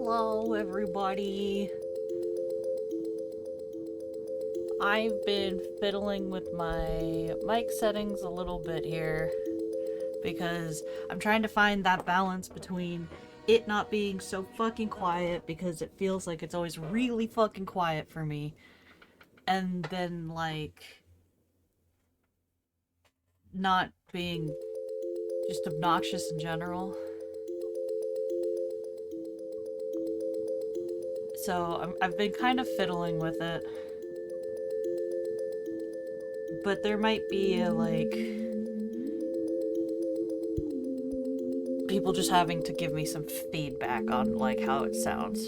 Hello, everybody. I've been fiddling with my mic settings a little bit here because I'm trying to find that balance between it not being so fucking quiet because it feels like it's always really fucking quiet for me, and then, like, not being just obnoxious in general. So I've been kind of fiddling with it. But there might be like people just having to give me some feedback on like how it sounds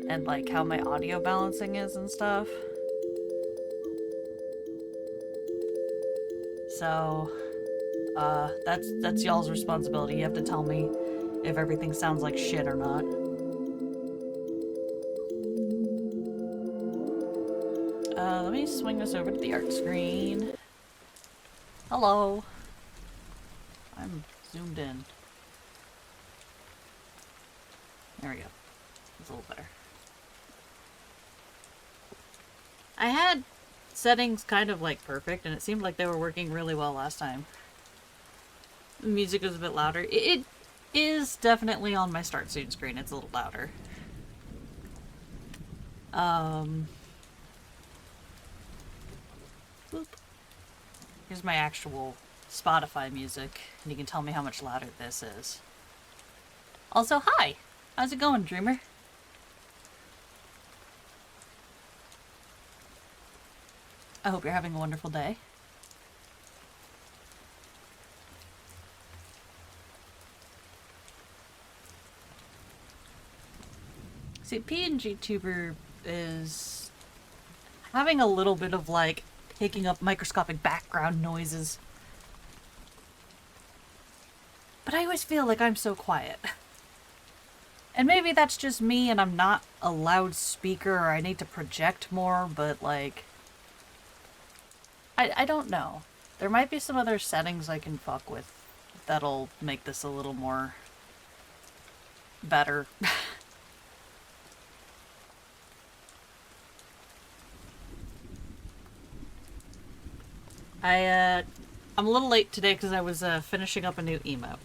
and like how my audio balancing is and stuff. So that's y'all's responsibility. You have to tell me if everything sounds like shit or not. Let me swing this over to the art screen. Hello. I'm zoomed in. There we go. It's a little better. I had settings kind of like perfect, and it seemed like they were working really well last time. The music was a bit louder. It is definitely on my start soon screen. It's a little louder. Boop. Here's my actual Spotify music, and you can tell me how much louder this is. Also, hi! How's it going, Dreamer? I hope you're having a wonderful day. See, PNG Tuber is having a little bit of like picking up microscopic background noises. But I always feel like I'm so quiet. And maybe that's just me and I'm not a loudspeaker or I need to project more, but like I don't know. There might be some other settings I can fuck with that'll make this a little more better. I'm a little late today because I was finishing up a new emote.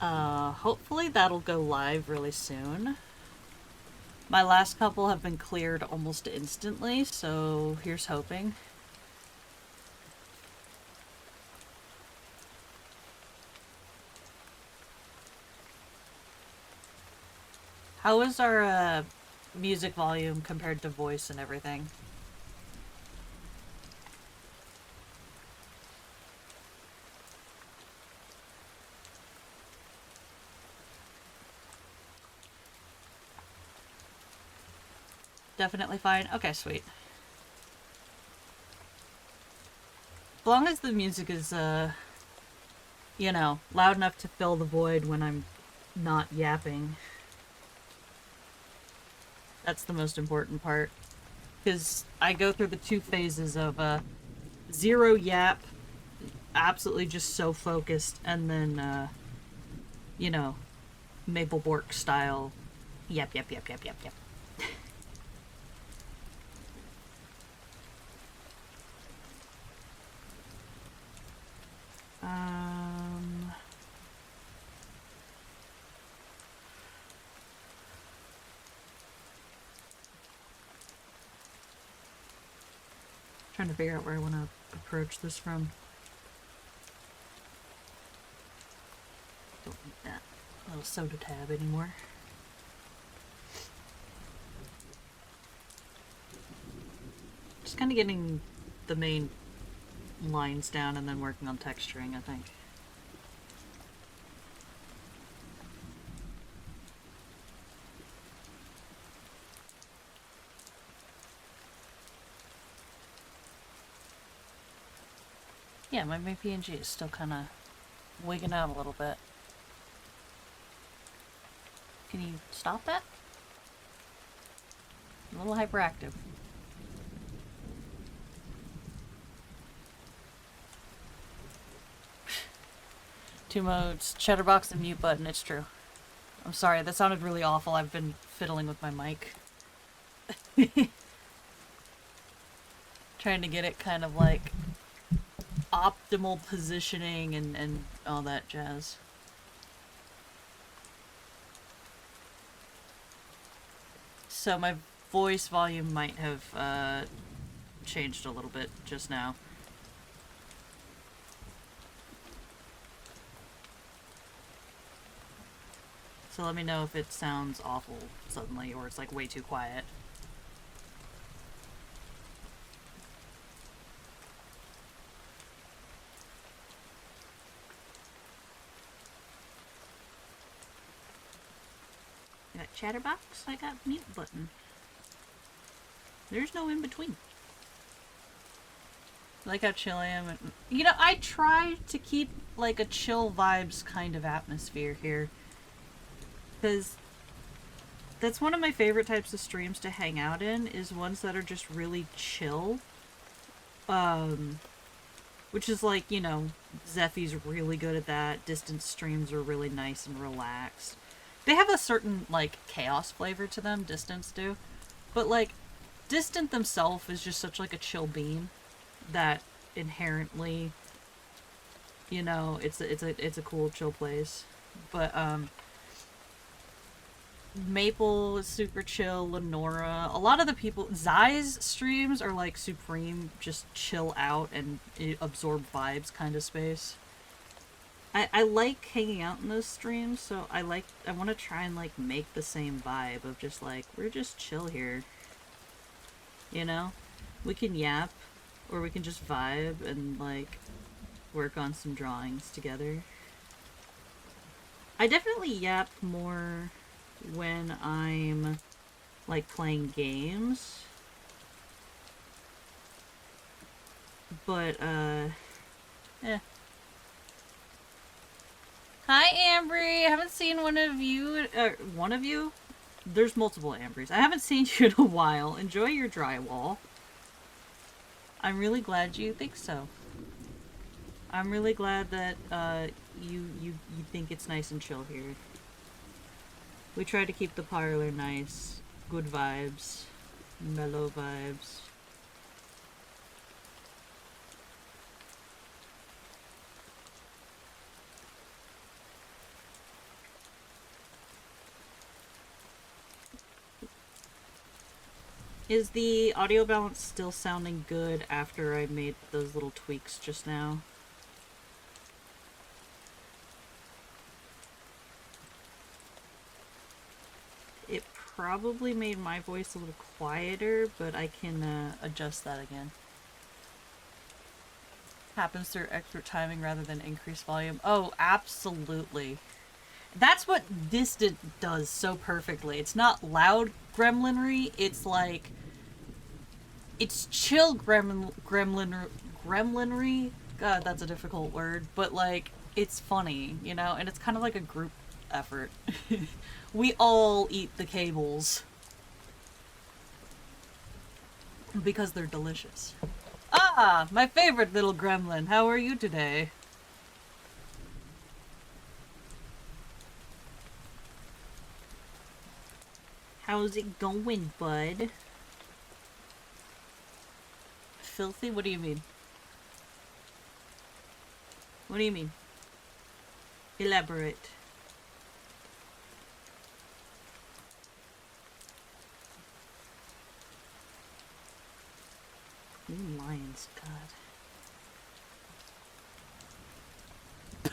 Hopefully that'll go live really soon. My last couple have been cleared almost instantly, so here's hoping. How is our music volume compared to voice and everything? Definitely fine? Okay, sweet. As long as the music is, you know, loud enough to fill the void when I'm not yapping. That's the most important part. Because I go through the two phases of, zero yap, absolutely just so focused, and then, you know, Maple Bork style, yap, yap, yap, yap, yap, yap. Trying to figure out where I want to approach this from. Don't need that little soda tab anymore. Just kind of getting the main lines down and then working on texturing, I think. Yeah, my PNG is still kind of wigging out a little bit. Can you stop that? A little hyperactive. Two modes, chatterbox and mute button, it's true. I'm sorry, that sounded really awful. I've been fiddling with my mic. Trying to get it kind of like optimal positioning and all that jazz. So my voice volume might have changed a little bit just now. So let me know if it sounds awful suddenly or it's like way too quiet. I got chatterbox, I got mute button. There's no in between. I like how chill I am. You know, I try to keep like a chill vibes kind of atmosphere here. Because that's one of my favorite types of streams to hang out in, is ones that are just really chill. Which is like, you know, Zeffy's really good at that. Distance streams are really nice and relaxed. They have a certain, like, chaos flavor to them, Distance do. But, like, Distant themselves is just such, like, a chill bean that inherently, you know, it's a cool, chill place. But, Maple is super chill, Lenora, a lot of the people, Zai's streams are, like, supreme, just chill out and absorb vibes kind of space. I like hanging out in those streams, so I want to try and, like, make the same vibe of just, like, we're just chill here. You know? We can yap, or we can just vibe and, like, work on some drawings together. I definitely yap more when I'm, like, playing games. But, eh. Hi, Ambry! I haven't seen one of you, one of you? There's multiple Ambrys. I haven't seen you in a while. Enjoy your drywall. I'm really glad you think so. I'm really glad that, you think it's nice and chill here. We try to keep the parlor nice. Good vibes. Mellow vibes. Is the audio balance still sounding good after I made those little tweaks just now? It probably made my voice a little quieter, but I can adjust that again. Happens through expert timing rather than increased volume. Oh, absolutely. That's what Distant does so perfectly. It's not loud gremlinry, it's like... It's chill gremlinry. God, that's a difficult word. But, like, it's funny, you know? And it's kind of like a group effort. We all eat the cables. Because they're delicious. Ah, my favorite little gremlin. How are you today? How's it going, bud? Filthy? What do you mean? What do you mean? Elaborate. You lions, God.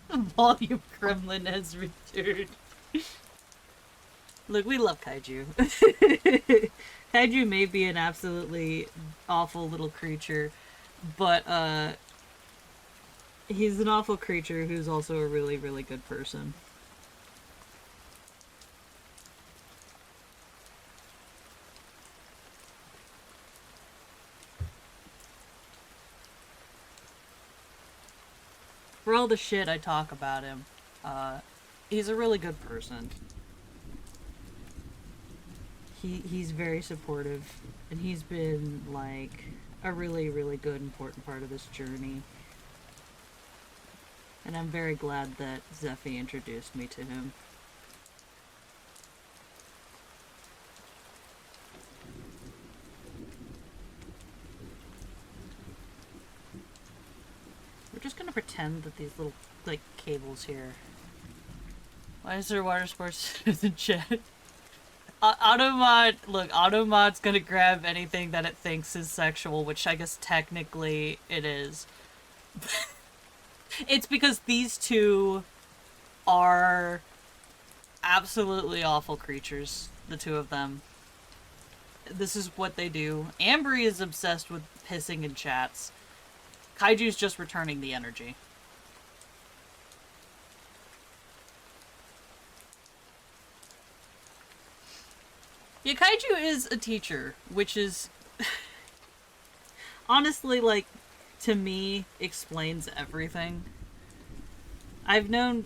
The volume gremlin has returned. Look, we love Kaiju. Kaiju may be an absolutely awful little creature, but, he's an awful creature who's also a really, really good person. For all the shit I talk about him, he's a really good person. He's very supportive, and he's been, like, a really, really good, important part of this journey. And I'm very glad that Zephy introduced me to him. We're just gonna pretend that these little, like, cables here. Why is there water sports in the chat? Automod, look, Automod's gonna grab anything that it thinks is sexual, which I guess technically it is. It's because these two are absolutely awful creatures, the two of them. This is what they do. Ambry is obsessed with pissing in chats. Kaiju's just returning the energy. Yeah, Kaiju is a teacher, which is honestly, like, to me, explains everything. I've known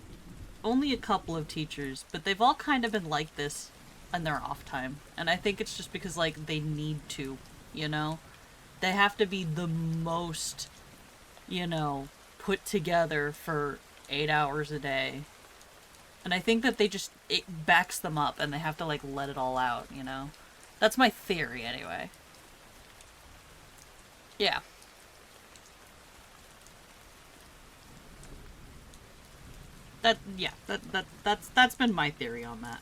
only a couple of teachers, but they've all kind of been like this in their off time. And I think it's just because, like, they need to, you know? They have to be the most, you know, put together for 8 hours a day. And I think that it backs them up and they have to, like, let it all out, you know? That's my theory, anyway. Yeah. That's been my theory on that.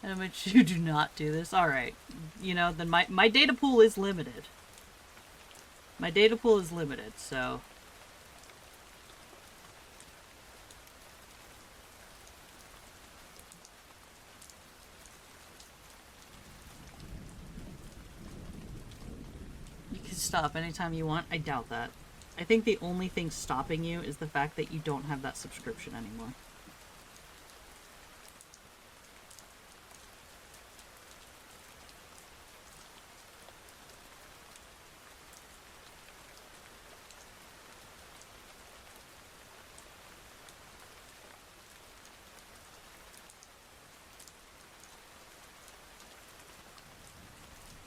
In which you do not do this. Alright. You know, then my data pool is limited. My data pool is limited, so... You can stop anytime you want. I doubt that. I think the only thing stopping you is the fact that you don't have that subscription anymore.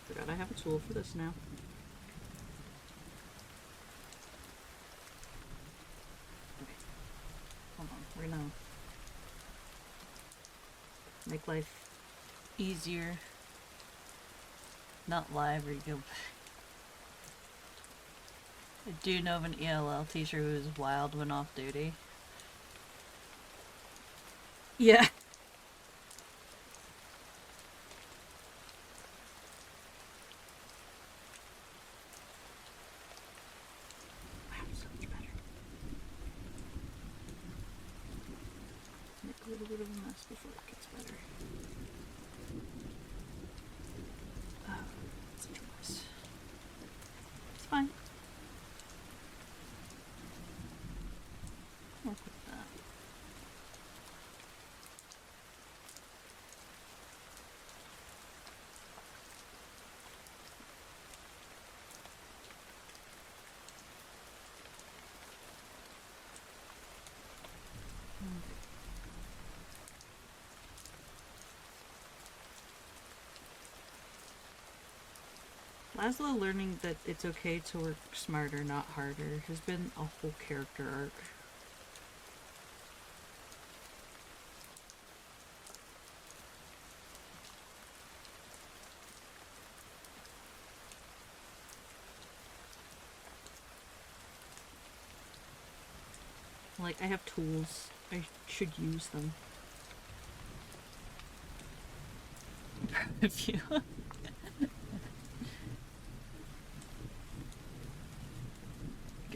Forgot I have a tool for this now. Okay. Hold on. We're gonna make life easier. Not live or you go. I do know of an ELL teacher who is wild when off duty. Yeah. Wow, so much better. Make a little bit of a mess before it gets better. Oh, such a mess. It's fine. I'll put that. Laszlo learning that it's okay to work smarter, not harder, has been a whole character arc. Like, I have tools. I should use them. If you...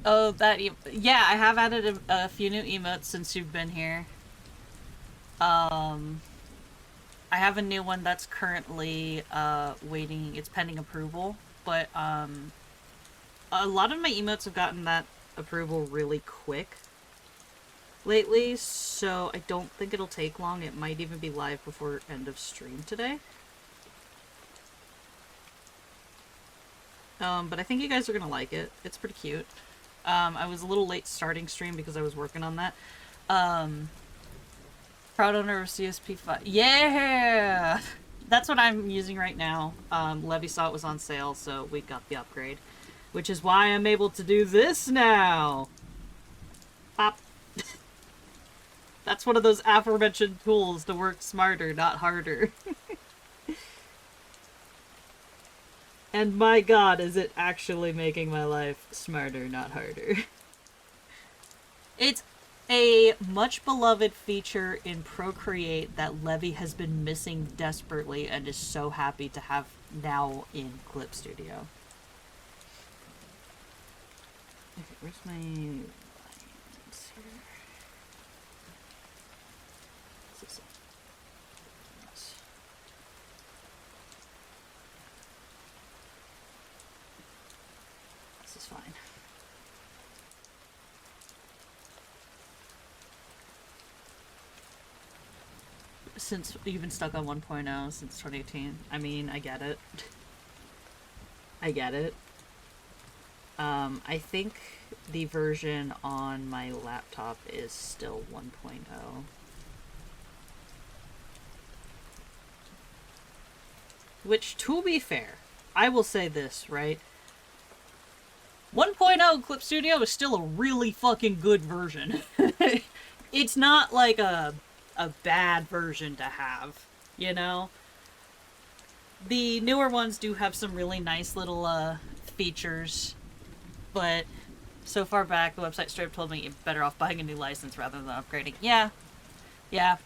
Oh, that yeah, I have added a few new emotes since you've been here. I have a new one that's currently waiting. It's pending approval, but a lot of my emotes have gotten that approval really quick lately, so I don't think it'll take long. It might even be live before end of stream today. But I think you guys are gonna like it. It's pretty cute. I was a little late starting stream because I was working on that. Um, Proud owner of CSP5. Yeah! That's what I'm using right now. Levy saw it was on sale, so we got the upgrade. Which is why I'm able to do this now! Pop. That's one of those aforementioned tools to work smarter, not harder. And my god, is it actually making my life smarter, not harder. It's a much beloved feature in Procreate that Levy has been missing desperately and is so happy to have now in Clip Studio. Okay, where's my lines here? This is fine. Since you've been stuck on 1.0 since 2018, I mean, I get it. I get it. I think the version on my laptop is still 1.0. Which, to be fair, I will say this, right? 1.0 Clip Studio is still a really fucking good version. It's not like a bad version to have, you know? The newer ones do have some really nice little features, but so far back, the website straight up told me you're better off buying a new license rather than upgrading. Yeah. Yeah.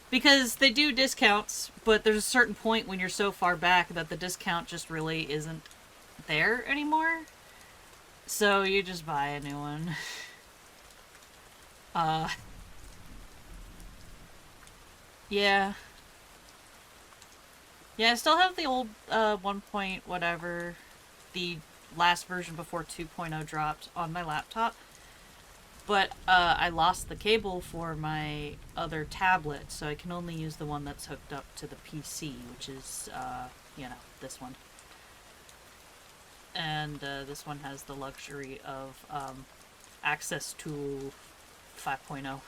Because they do discounts, but there's a certain point when you're so far back that the discount just really isn't there anymore. So you just buy a new one. Yeah. Yeah, I still have the old 1 point whatever, the last version before 2.0 dropped on my laptop. But I lost the cable for my other tablet, so I can only use the one that's hooked up to the PC, which is, you know, this one. And this one has the luxury of access to 5.0.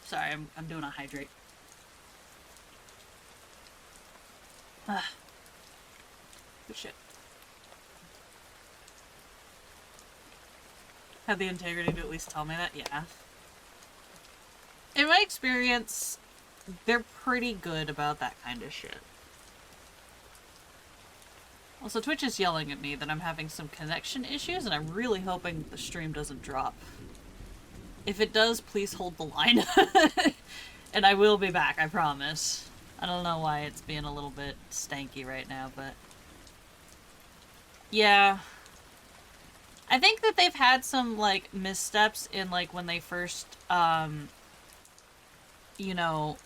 Sorry, I'm doing a hydrate. Ah. Good shit. Have the integrity to at least tell me that? Yeah. In my experience, they're pretty good about that kind of shit. Also, Twitch is yelling at me that I'm having some connection issues, and I'm really hoping the stream doesn't drop. If it does, please hold the line. And I will be back, I promise. I don't know why it's being a little bit stanky right now, but... yeah. I think that they've had some, like, missteps in, like, when they first, you know,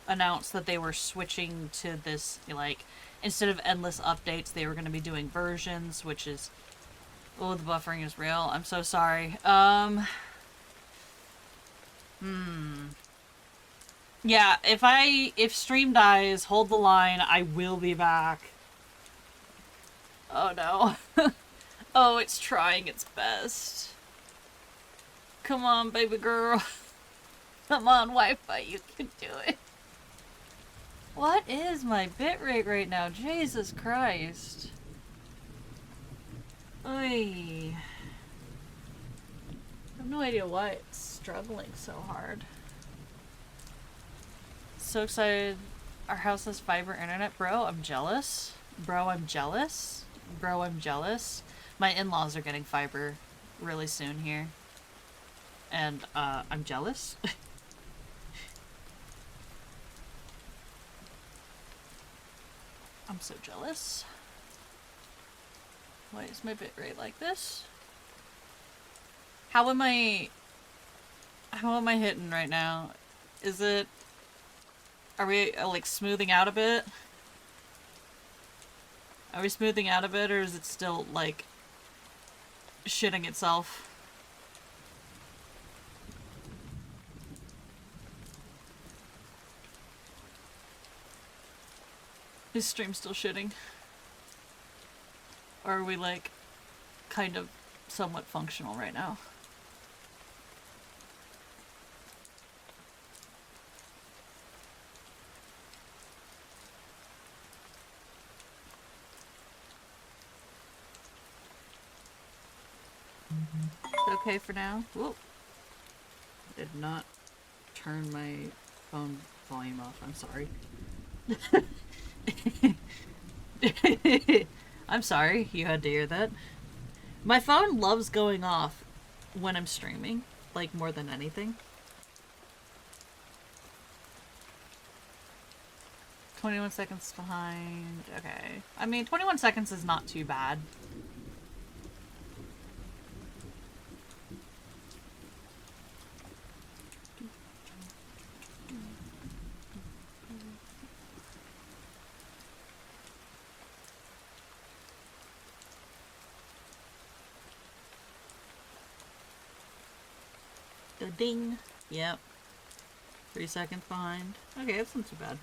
announced that they were switching to this, like, instead of endless updates, they were going to be doing versions, which is... oh, the buffering is real. I'm so sorry. Yeah, if stream dies, hold the line, I will be back. Oh no. Oh, it's trying its best. Come on, baby girl. Come on, Wi-Fi, you can do it. What is my bitrate right now? Jesus Christ. Oy. I have no idea why it's struggling so hard. So excited. Our house has fiber internet, bro. I'm jealous. Bro, I'm jealous. Bro, I'm jealous. My in-laws are getting fiber really soon here. And, I'm jealous. I'm so jealous. Why is my bitrate like this? How am I hitting right now? Is it... are we, like, smoothing out a bit? Are we smoothing out a bit, or is it still, like, shitting itself? Is stream still shitting? Or are we like kind of somewhat functional right now? Okay for now? Whoa. Did not turn my phone volume off. I'm sorry. I'm sorry you had to hear that. My phone loves going off when I'm streaming, like more than anything. 21 seconds behind. Okay. I mean, 21 seconds is not too bad. Ding. Yep. 3 seconds behind. Okay, that's not too bad.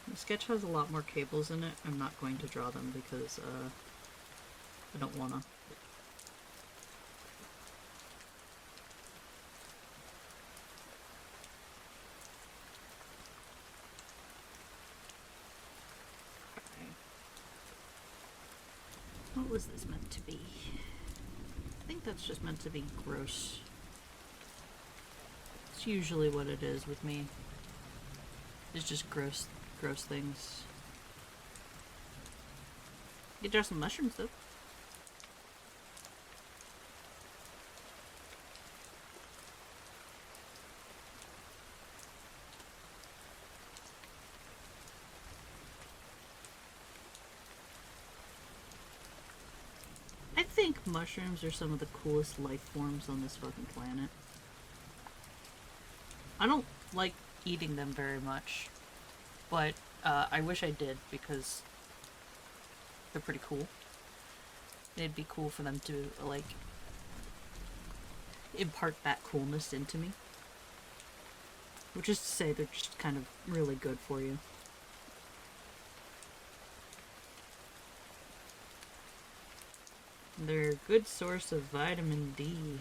The sketch has a lot more cables in it. I'm not going to draw them because I don't wanna. Okay. What was this meant to be? I think that's just meant to be gross. It's usually what it is with me. It's just gross things. You draw some mushrooms though. I think mushrooms are some of the coolest life forms on this fucking planet. I don't like eating them very much, but I wish I did because they're pretty cool. It'd be cool for them to, like, impart that coolness into me. Which is to say, they're just kind of really good for you. They're a good source of vitamin D.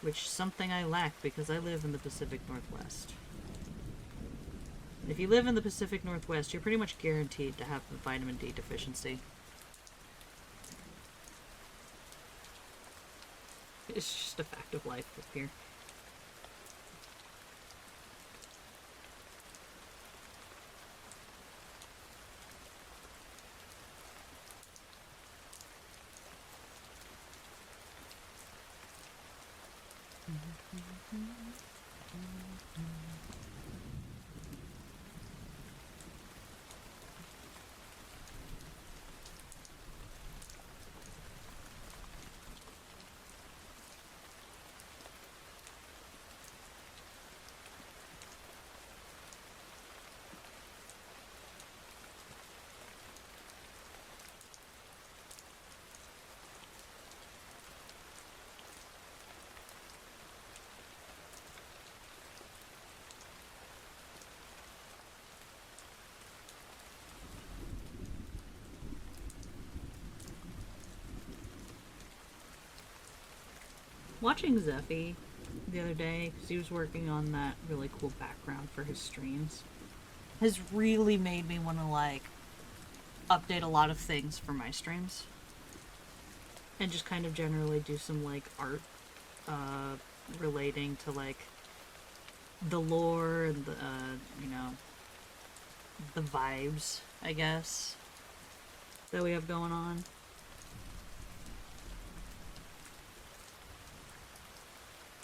Which is something I lack because I live in the Pacific Northwest. If you live in the Pacific Northwest, you're pretty much guaranteed to have a vitamin D deficiency. It's just a fact of life up here. Watching Zeffy the other day, because he was working on that really cool background for his streams, has really made me want to, like, update a lot of things for my streams. And just kind of generally do some, like, art relating to, like, the lore and the, you know, the vibes, I guess, that we have going on.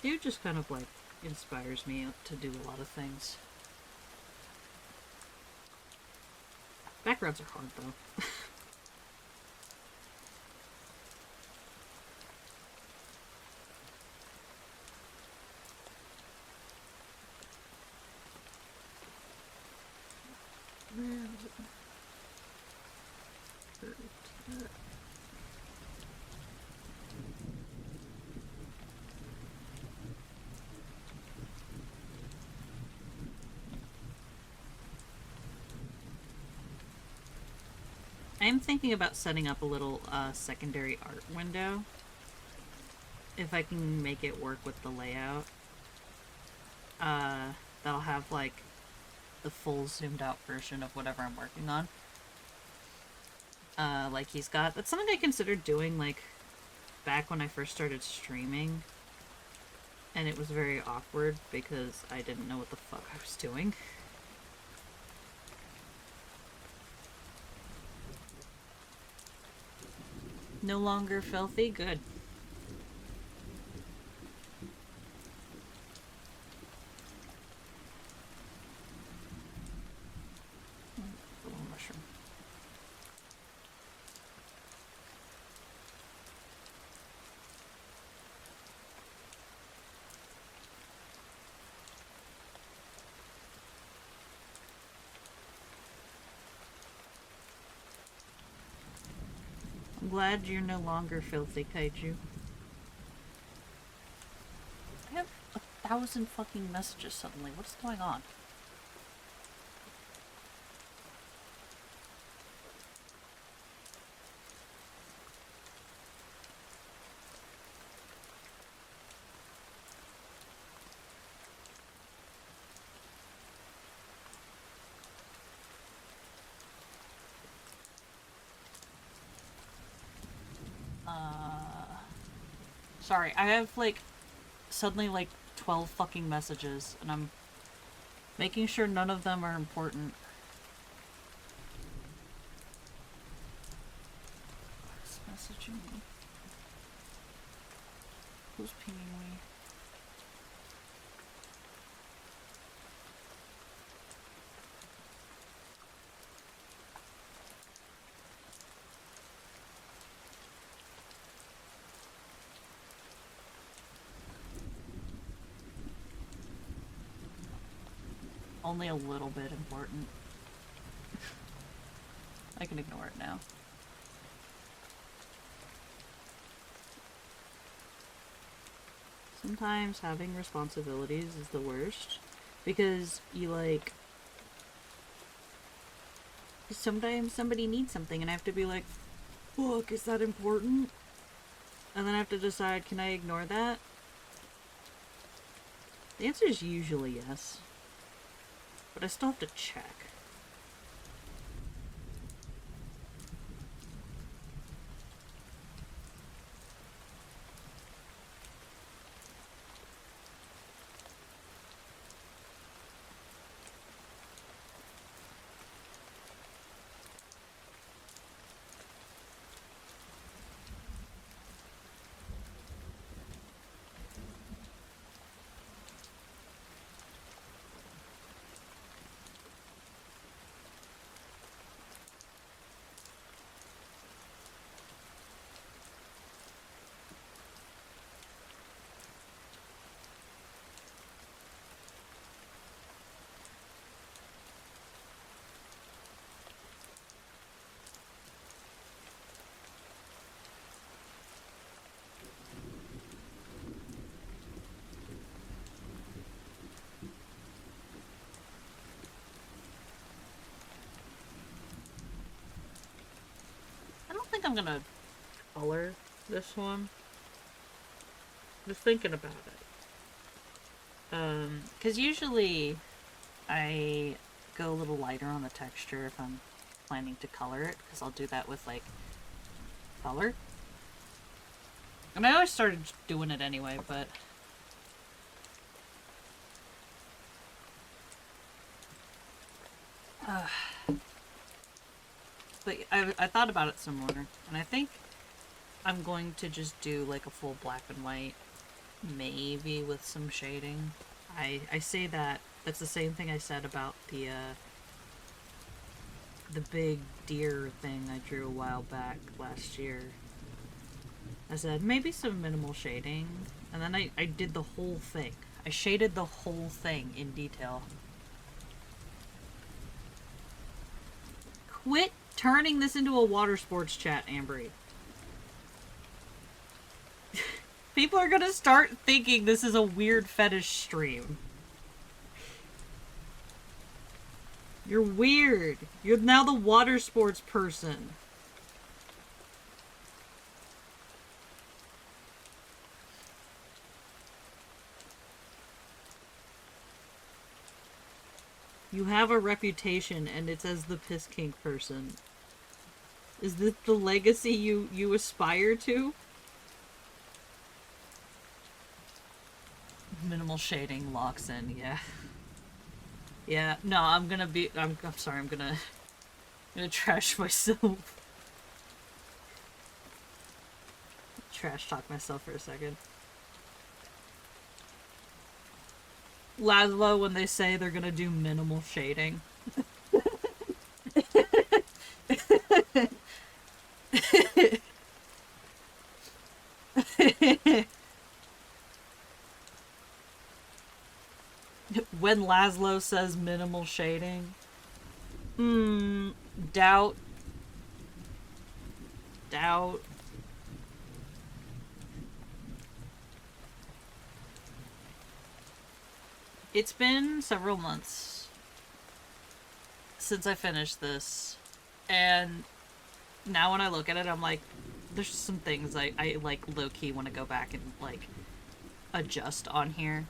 Dude just kind of, like, inspires me to do a lot of things. Backgrounds are hard, though. I'm thinking about setting up a little secondary art window. If I can make it work with the layout. That'll have like the full zoomed out version of whatever I'm working on. Like he's got. That's something I considered doing like back when I first started streaming. And it was very awkward because I didn't know what the fuck I was doing. No longer filthy? Good. A little mushroom. I'm glad you're no longer filthy, Kaiju. I have 1,000 fucking messages suddenly. What's going on? Sorry, I have like suddenly like 12 fucking messages and I'm making sure none of them are important. Who's messaging me? Who's pinging me? Only a little bit important. I can ignore it now. Sometimes having responsibilities is the worst. Because you like... Sometimes somebody needs something and I have to be like, fuck, is that important? And then I have to decide, can I ignore that? The answer is usually yes. But I still have to check. I think I'm gonna color this one. Just thinking about it. Because usually I go a little lighter on the texture if I'm planning to color it, because I'll do that with, like, color. And I always started doing it anyway, but... But I thought about it some more, and I think I'm going to just do like a full black and white, maybe with some shading. I say that, that's the same thing I said about the big deer thing I drew a while back last year. I said maybe some minimal shading, and then I did the whole thing. I shaded the whole thing in detail. Quit turning this into a water sports chat, Ambry. People are gonna start thinking this is a weird fetish stream. You're weird. You're now the water sports person. You have a reputation, and it's as the piss kink person. Is this the legacy you aspire to? Minimal shading locks in, yeah. Yeah, no, I'm sorry, I'm gonna trash myself. Trash talk myself for a second. Laszlo, when they say they're gonna do minimal shading. When Laszlo says minimal shading. Doubt. Doubt. It's been several months since I finished this, and now when I look at it, I'm like, there's some things I like low-key want to go back and, like, adjust on here.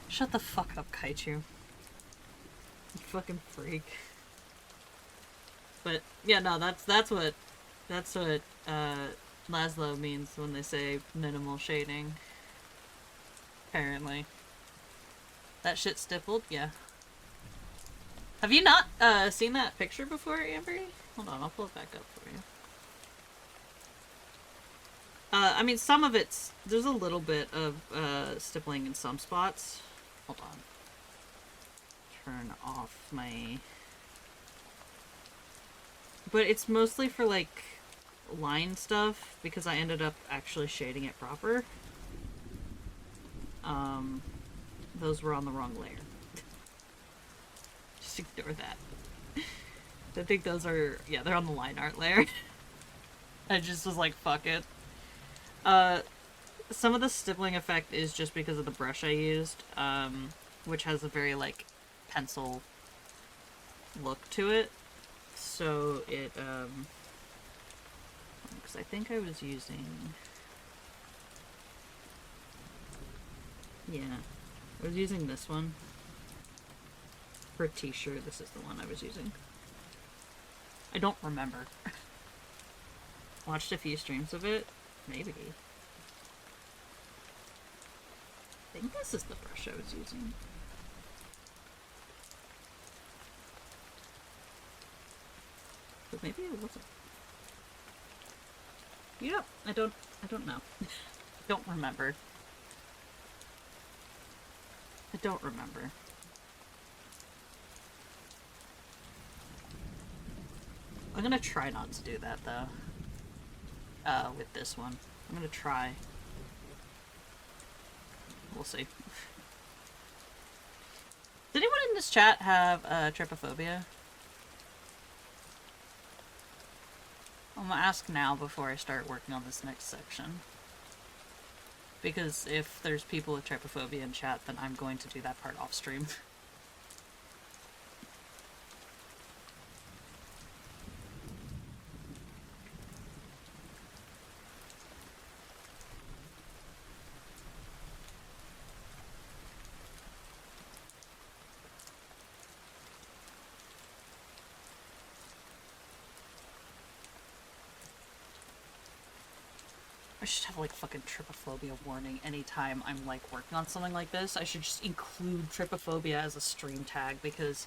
Shut the fuck up, Kaichu. You fucking freak. But, yeah, no, that's what Laszlo means when they say minimal shading. Apparently. That shit stippled? Yeah. Have you not seen that picture before, Ambery? Hold on, I'll pull it back up for you. I mean, some of it's... There's a little bit of stippling in some spots. Hold on. Turn off my... But it's mostly for, like, line stuff, because I ended up actually shading it proper. Those were on the wrong layer. Just ignore that. I think those are... Yeah, they're on the line art layer. I just was like, fuck it. Some of the stippling effect is just because of the brush I used, which has a very, like, pencil look to it. So it, because I think I was using... Yeah. I was using this one. Pretty sure this is the one I was using. I don't remember. Watched a few streams of it. Maybe. I think this is the brush I was using. But maybe it wasn't. You know, I don't know. Don't remember. I don't remember. I'm gonna try not to do that, though. With this one. I'm gonna try. We'll see. Did anyone in this chat have, trypophobia? I'm gonna ask now before I start working on this next section. Because if there's people with trypophobia in chat, then I'm going to do that part off stream. I should have, like, fucking trypophobia warning anytime I'm, like, working on something like this. I should just include trypophobia as a stream tag, because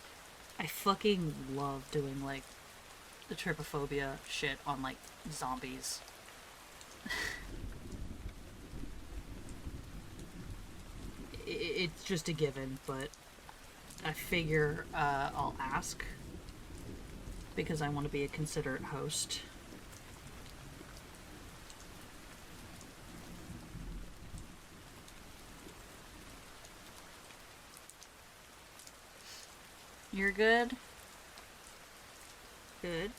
I fucking love doing, like, the trypophobia shit on, like, zombies. It's just a given, but I figure I'll ask, because I want to be a considerate host. You're good? Good.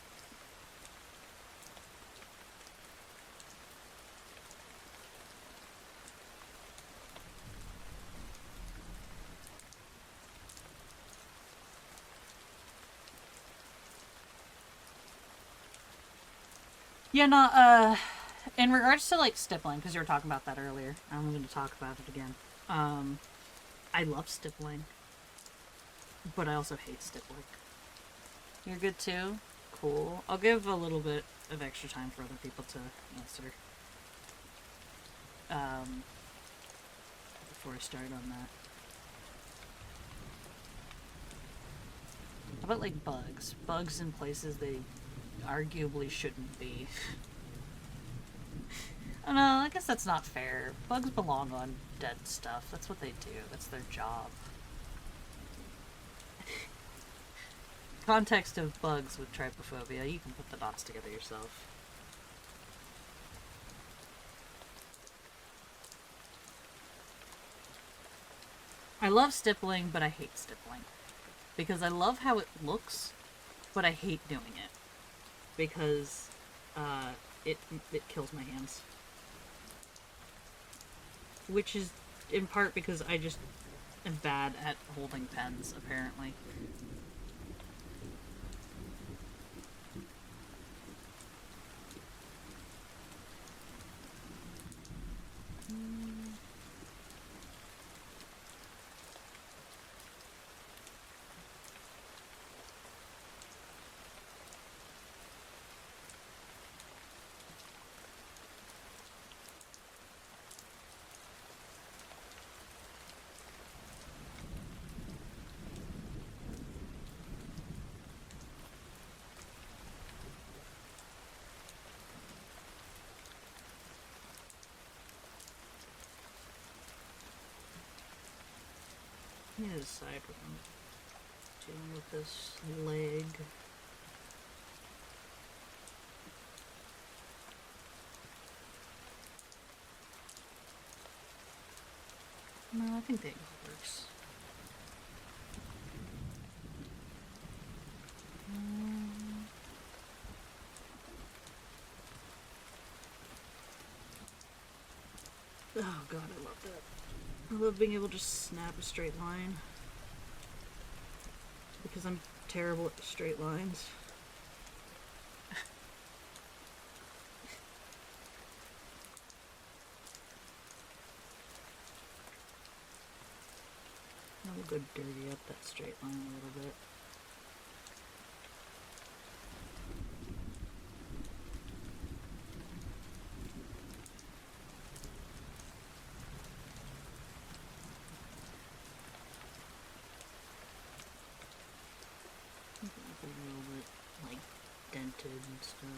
Yeah, no, in regards to, like, stippling, because you were talking about that earlier, I'm going to talk about it again. I love stippling, but I also hate stippling. You're good too? Cool. I'll give a little bit of extra time for other people to answer. Before I start on that. How about like bugs? Bugs in places they arguably shouldn't be. Oh no, I guess that's not fair. Bugs belong on dead stuff. That's what they do. That's their job. Context of bugs with trypophobia, you can put the dots together yourself. I love stippling, but I hate stippling. Because I love how it looks, but I hate doing it. Because it kills my hands. Which is in part because I just am bad at holding pens, apparently. I need to decide what I'm doing with this leg. No, I think the angle works. Oh god, I love that. I love being able to just snap a straight line. Because I'm terrible at straight lines. I'll go dirty up that straight line a little bit. A little bit, like, dented and stuff.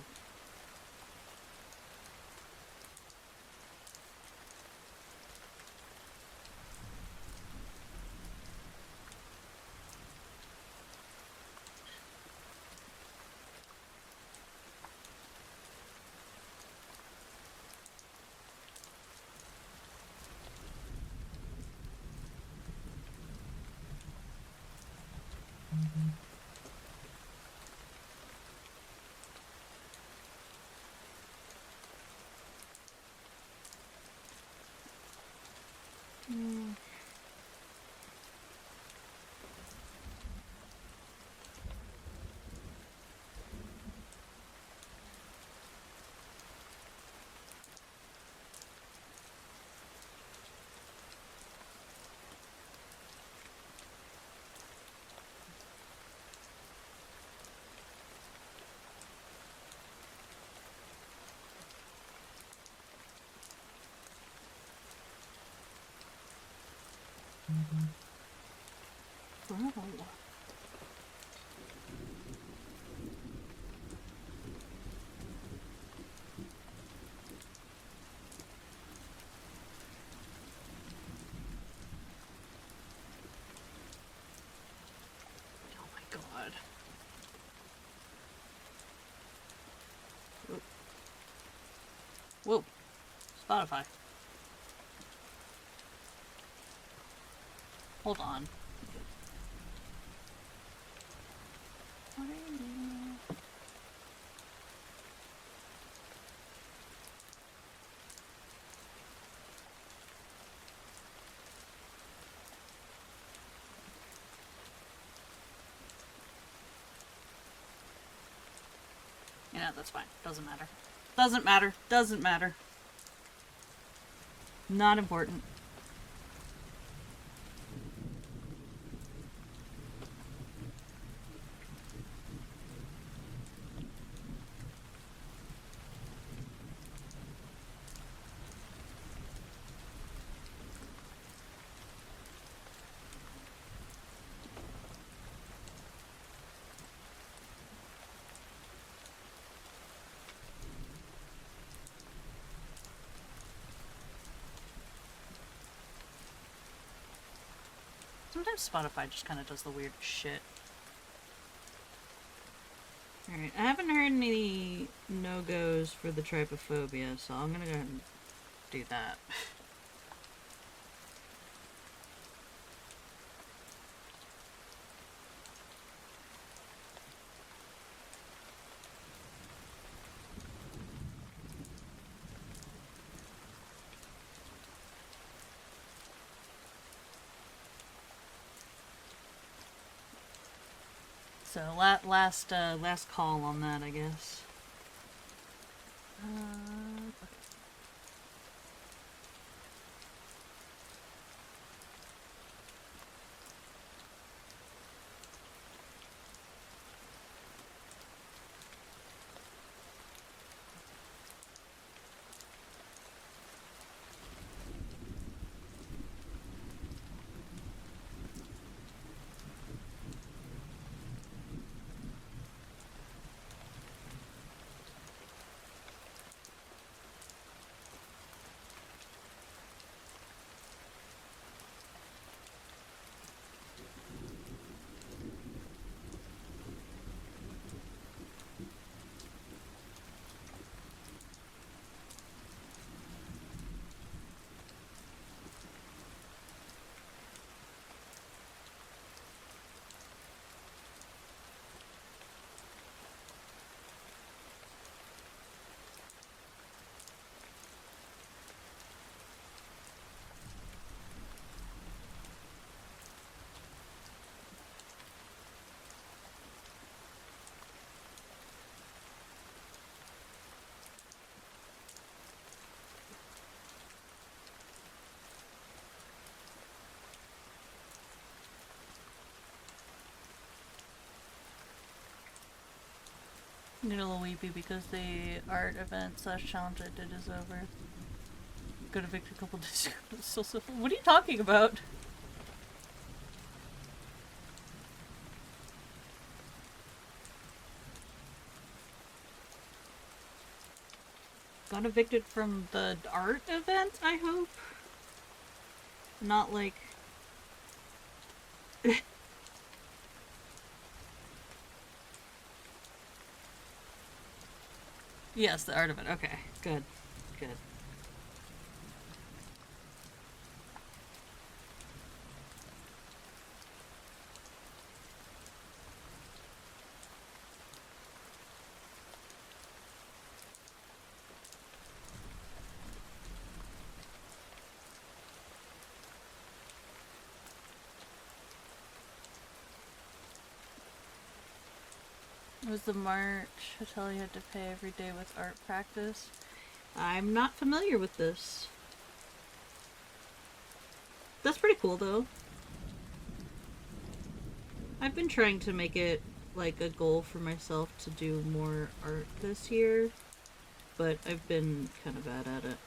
Oh. Oh my god. Whoa. Spotify. Hold on. What are you doing? Yeah, that's fine. Doesn't matter. Doesn't matter. Doesn't matter. Not important. Sometimes Spotify just kind of does the weird shit. Alright, I haven't heard any no-goes for the trypophobia, so I'm gonna go ahead and do that. So last call on that, I guess. Okay. I'm getting a little weepy because the art event / challenge I did is over. Got evicted a couple days ago. What are you talking about? Got evicted from the art event, I hope? Not like... Yes, the art event. Okay, good. Good. It was the March hotel you had to pay every day with art practice. I'm not familiar with this. That's pretty cool, though. I've been trying to make it, like, a goal for myself to do more art this year, but I've been kind of bad at it.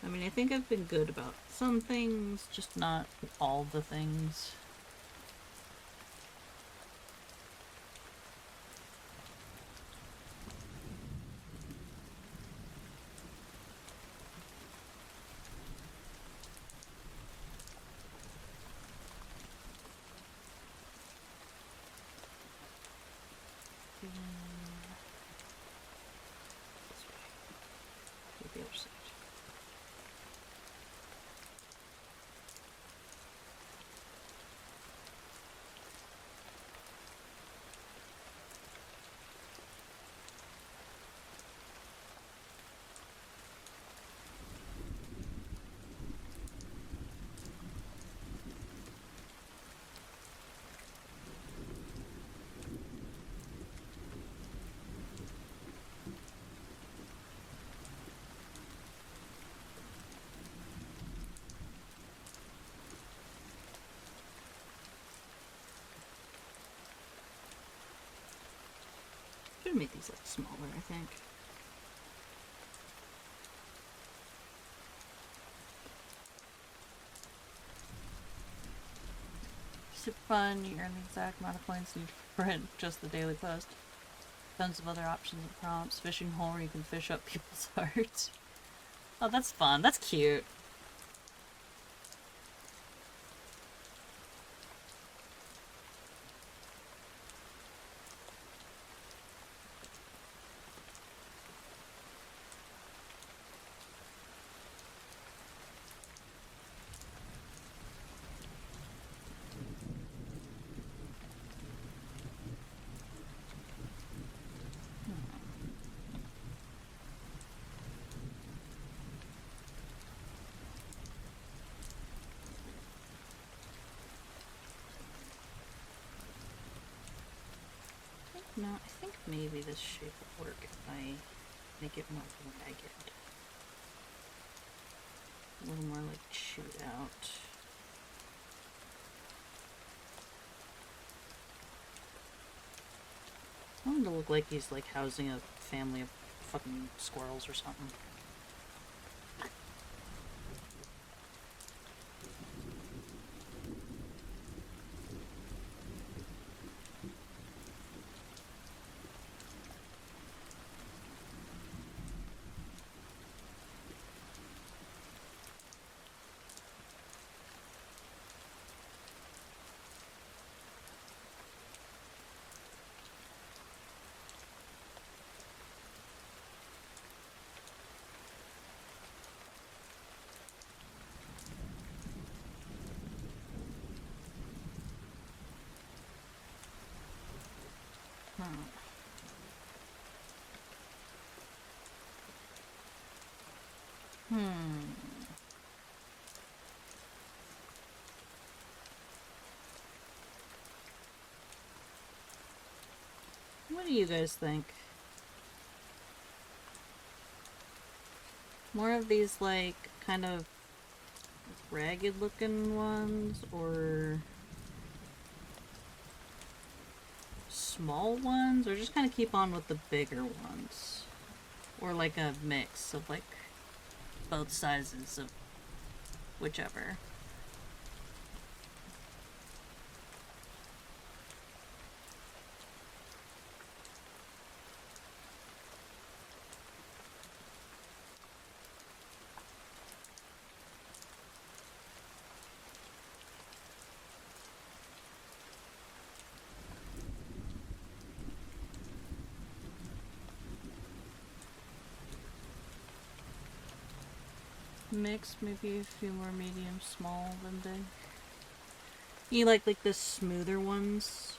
I mean, I think I've been good about some things, just not all the things. The other side. Should make these like smaller, I think. Super fun, you earn the exact amount of points needed for print, just the daily post. Tons of other options and prompts. Fishing hole where you can fish up people's hearts. Oh, that's fun. That's cute. No, I think maybe this shape will work if I make it more ragged. A little more like chewed out. I want him to look like he's like housing a family of fucking squirrels or something. What do you guys think? More of these like kind of ragged looking ones or small ones, or just kind of keep on with the bigger ones, or like a mix of like both sizes of whichever. Mix, maybe a few more medium, small than big. You like the smoother ones?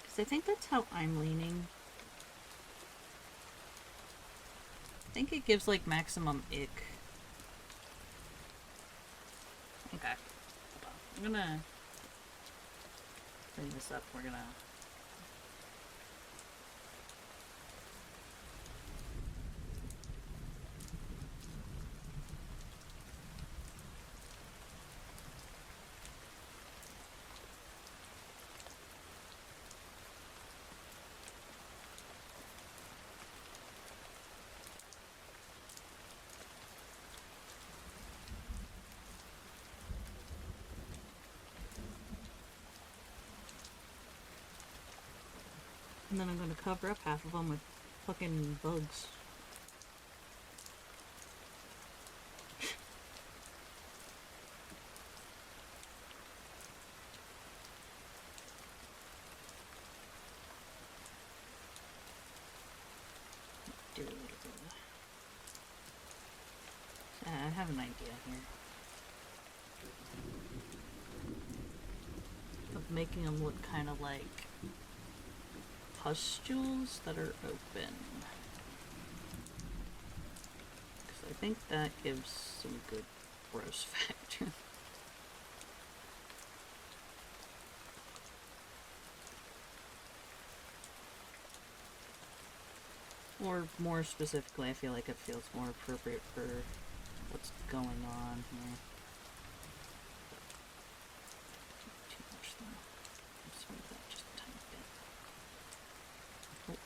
Because I think that's how I'm leaning. I think it gives like maximum ick. Okay. Hold on. I'm gonna bring this up. We're gonna and then I'm gonna cover up half of them with fucking bugs. Do a little bit of... I have an idea here. Of making them look kind of like pustules that are open. Because I think that gives some good gross factor. Or more specifically, I feel like it feels more appropriate for what's going on here. Too much though. Let's move that just a tiny bit. Oh.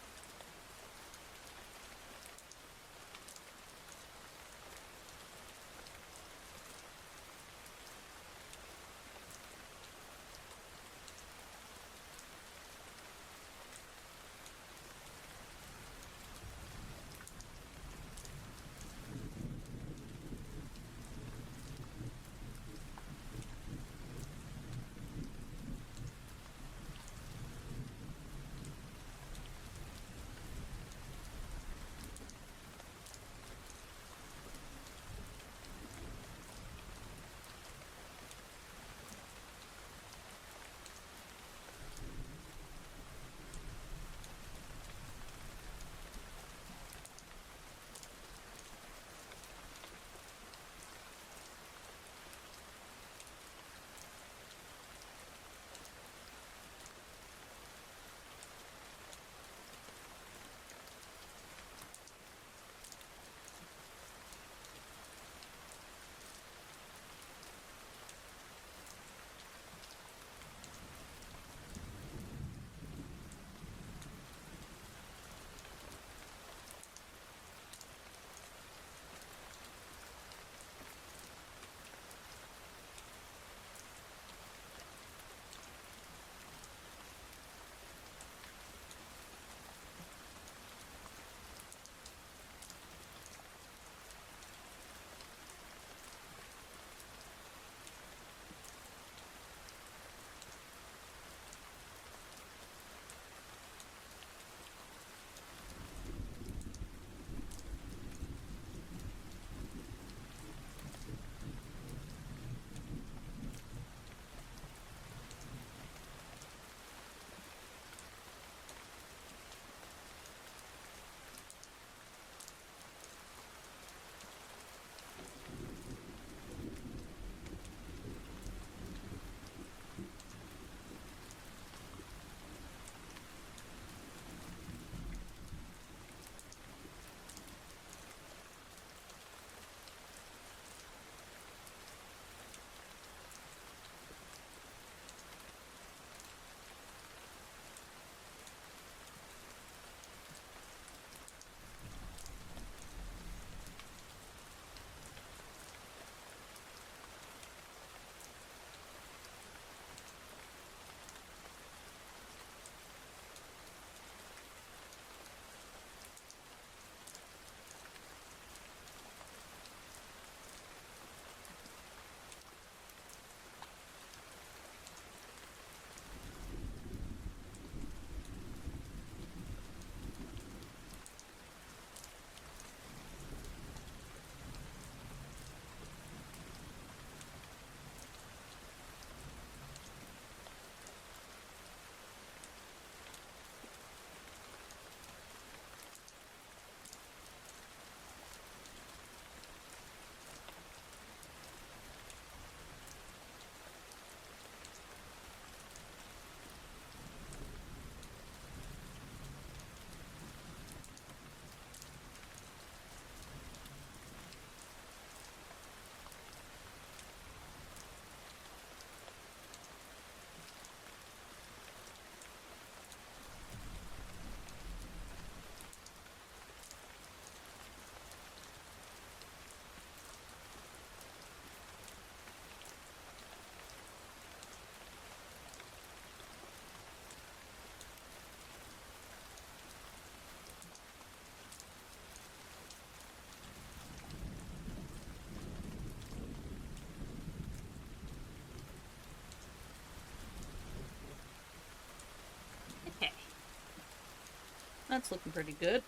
That's looking pretty good.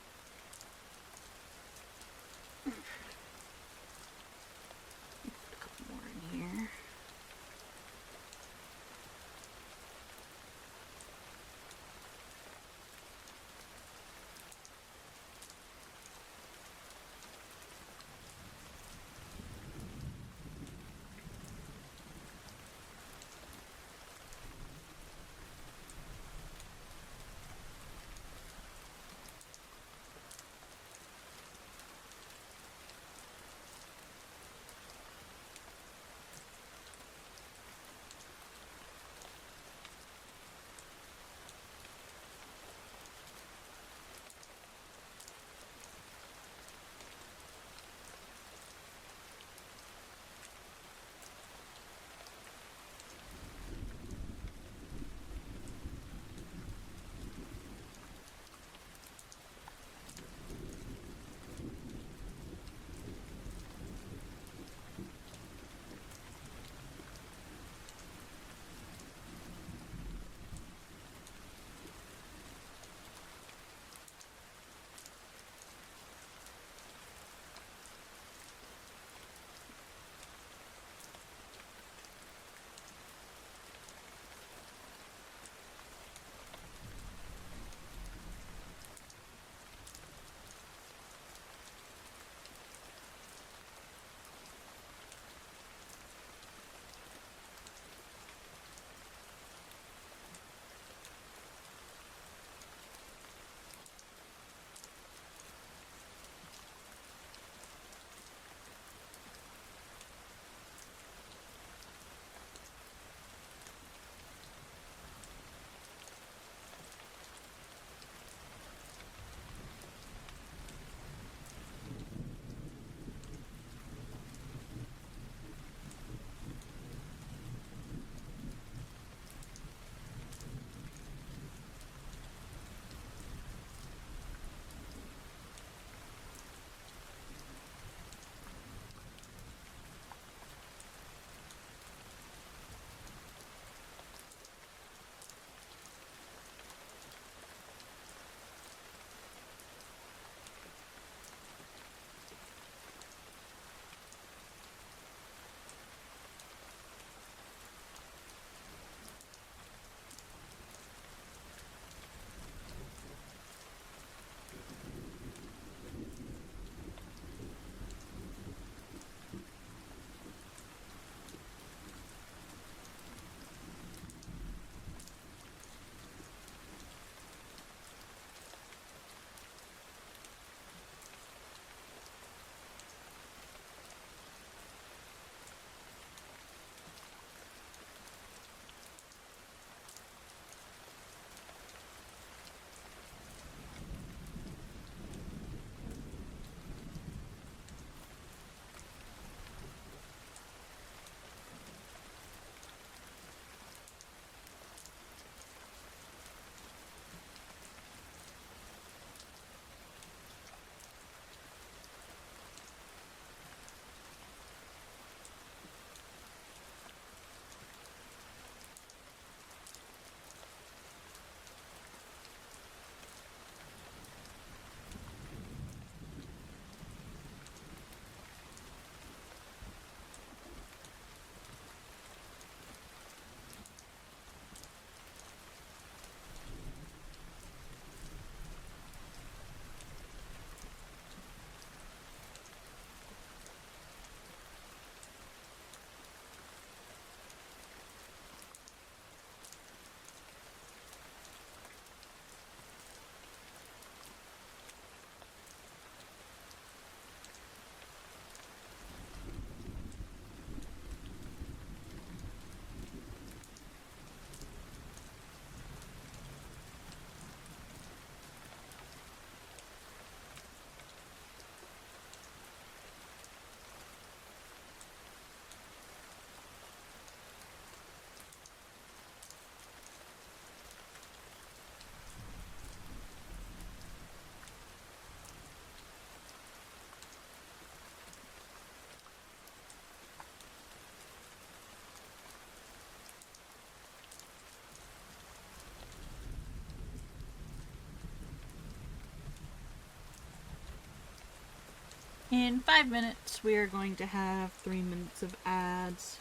Put a couple more in here. In 5 minutes, we are going to have 3 minutes of ads.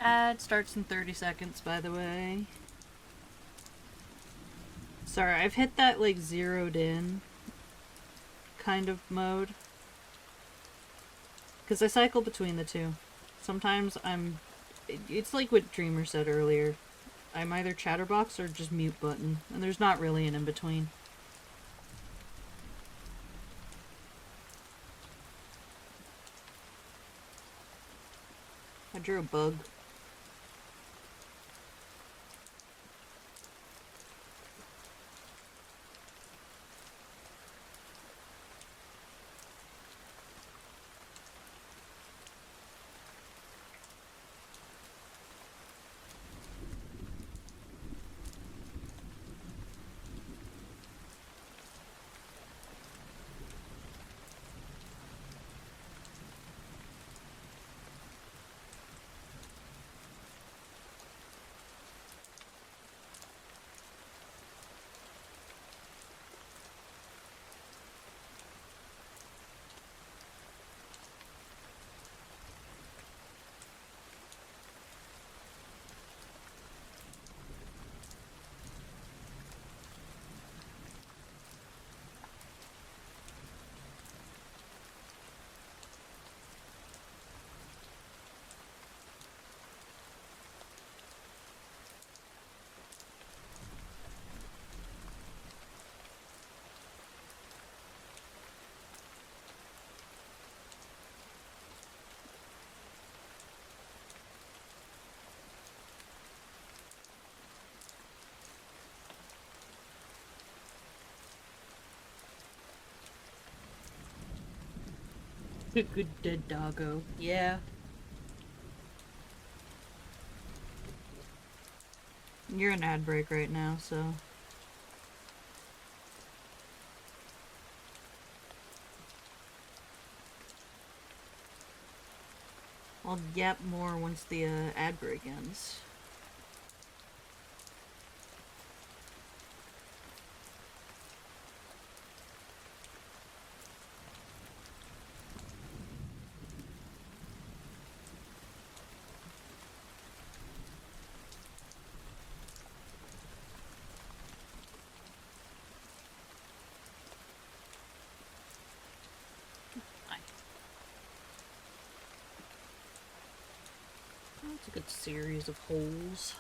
Ad starts in 30 seconds, by the way. Sorry, I've hit that like zeroed in kind of mode. Because I cycle between the two. Sometimes it's like what Dreamer said earlier. I'm either chatterbox or just mute button. And there's not really an in-between. I drew a bug. Good dead doggo. Yeah. You're an ad break right now, so. I'll yap more once the ad break ends. That's a good series of holes.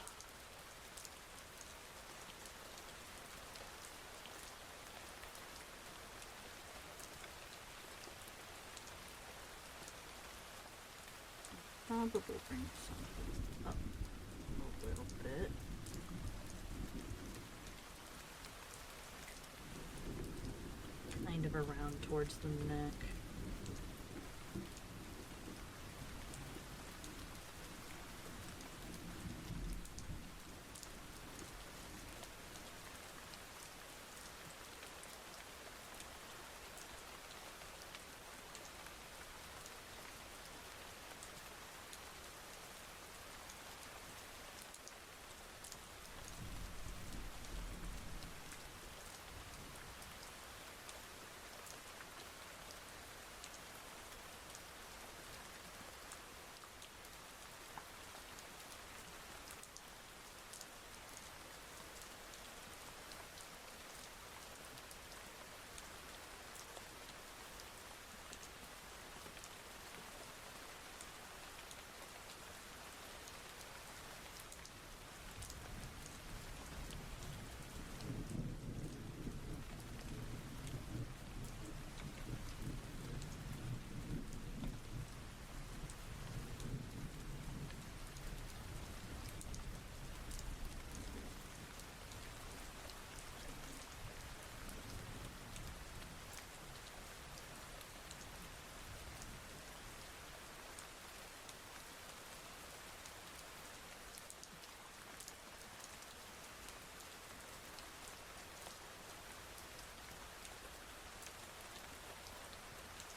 Probably bring something up a little bit. Kind of around towards the neck.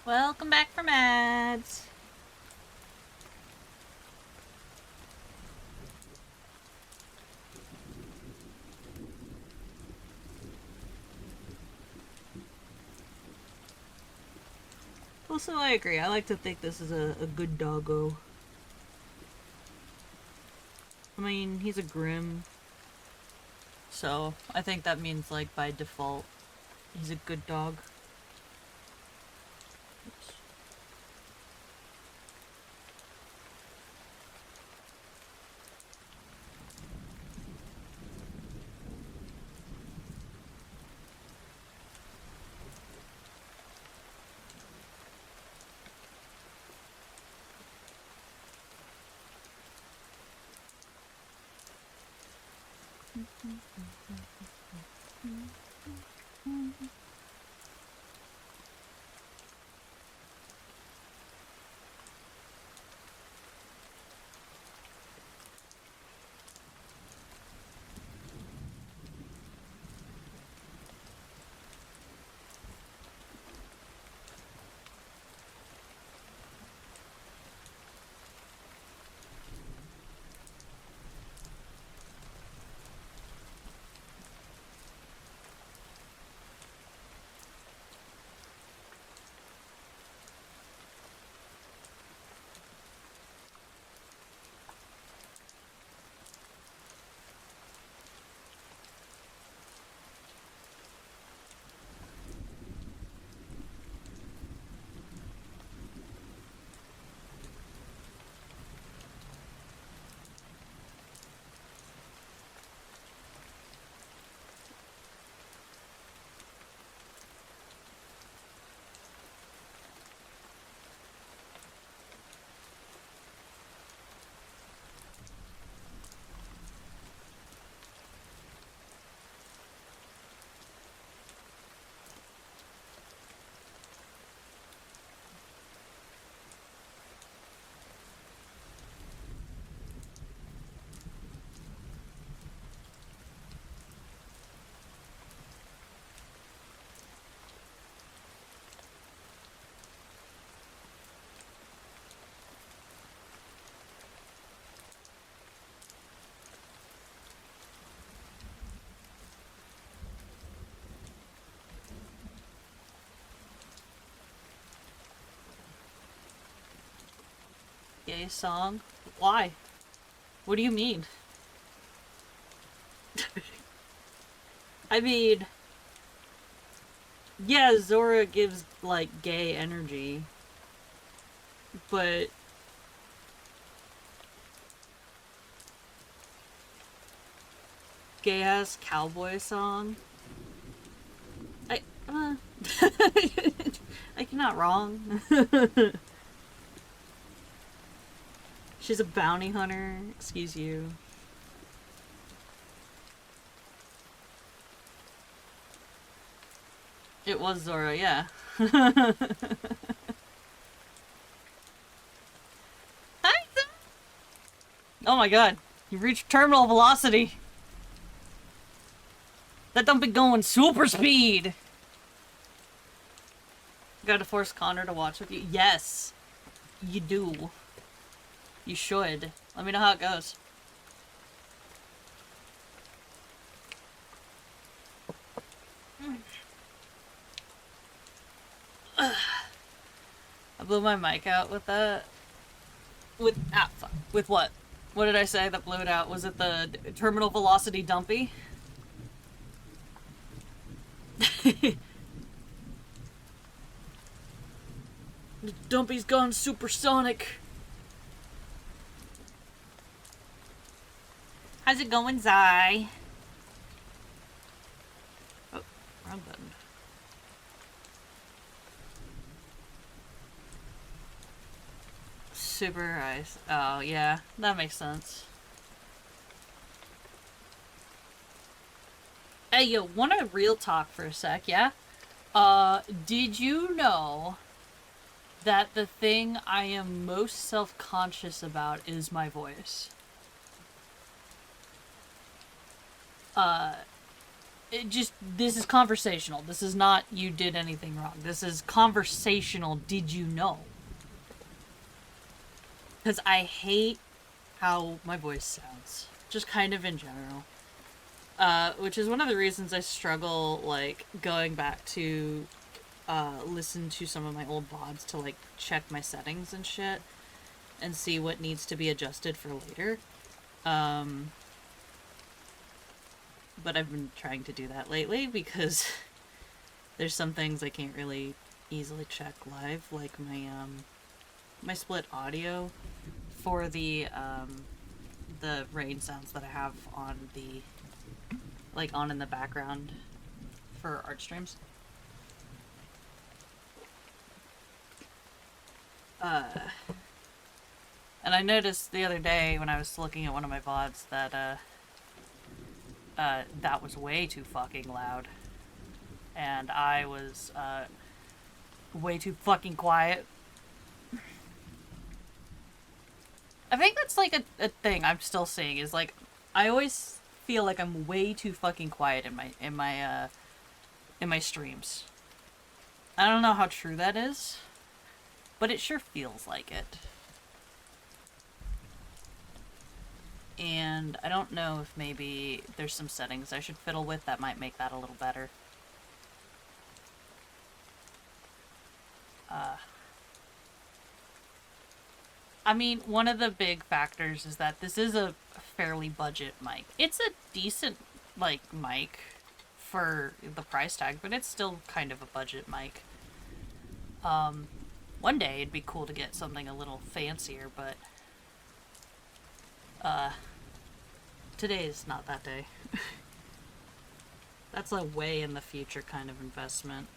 Welcome back from ads. Also, I agree. I like to think this is a good doggo. I mean, he's a Grim. So, I think that means, like, by default, he's a good dog. Oops. gay song? Why? What do you mean? I mean, yeah, Zora gives, like, gay energy. But... gay-ass cowboy song? Uh... like, you're not wrong. She's a bounty hunter. Excuse you. It was Zora, yeah. Oh my god. You reached terminal velocity. That don't be going super speed. Gotta force Connor to watch with you. Yes. You do. You should. Let me know how it goes. I blew my mic out with that. Fuck. With what? What did I say that blew it out? Was it the terminal velocity dumpy? The dumpy's gone supersonic. How's it going, Zai? Oh, wrong button. Super ice. Oh, yeah. That makes sense. Hey, yo, wanna real talk for a sec, yeah? Did you know that the thing I am most self-conscious about is my voice? This is conversational. This is not you did anything wrong. This is conversational. Did you know? Because I hate how my voice sounds. Just kind of in general. Which is one of the reasons I struggle, like, going back to, listen to some of my old VODs to, like, check my settings and shit. And see what needs to be adjusted for later. But I've been trying to do that lately because there's some things I can't really easily check live, like my split audio for the rain sounds that I have on the, like, on in the background for art streams. And I noticed the other day when I was looking at one of my VODs that, that was way too fucking loud. And I was, way too fucking quiet. I think that's, like, a thing I'm still seeing, is, like, I always feel like I'm way too fucking quiet in my streams. I don't know how true that is, but it sure feels like it. And I don't know if maybe there's some settings I should fiddle with that might make that a little better. I mean, one of the big factors is that this is a fairly budget mic. It's a decent, like, mic for the price tag, but it's still kind of a budget mic. One day it'd be cool to get something a little fancier, but today is not that day. That's a way in the future kind of investment.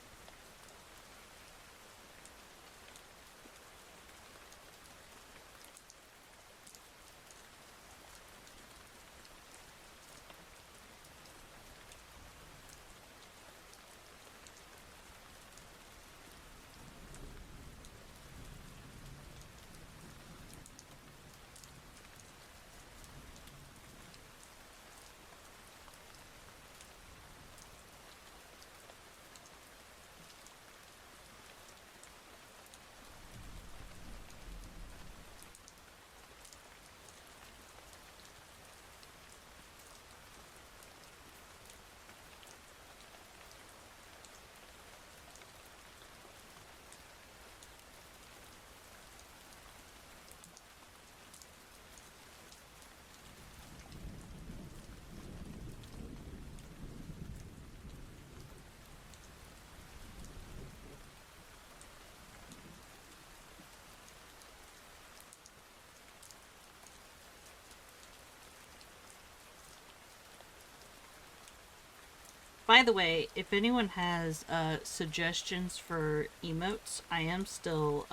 By the way, if anyone has suggestions for emotes, I am still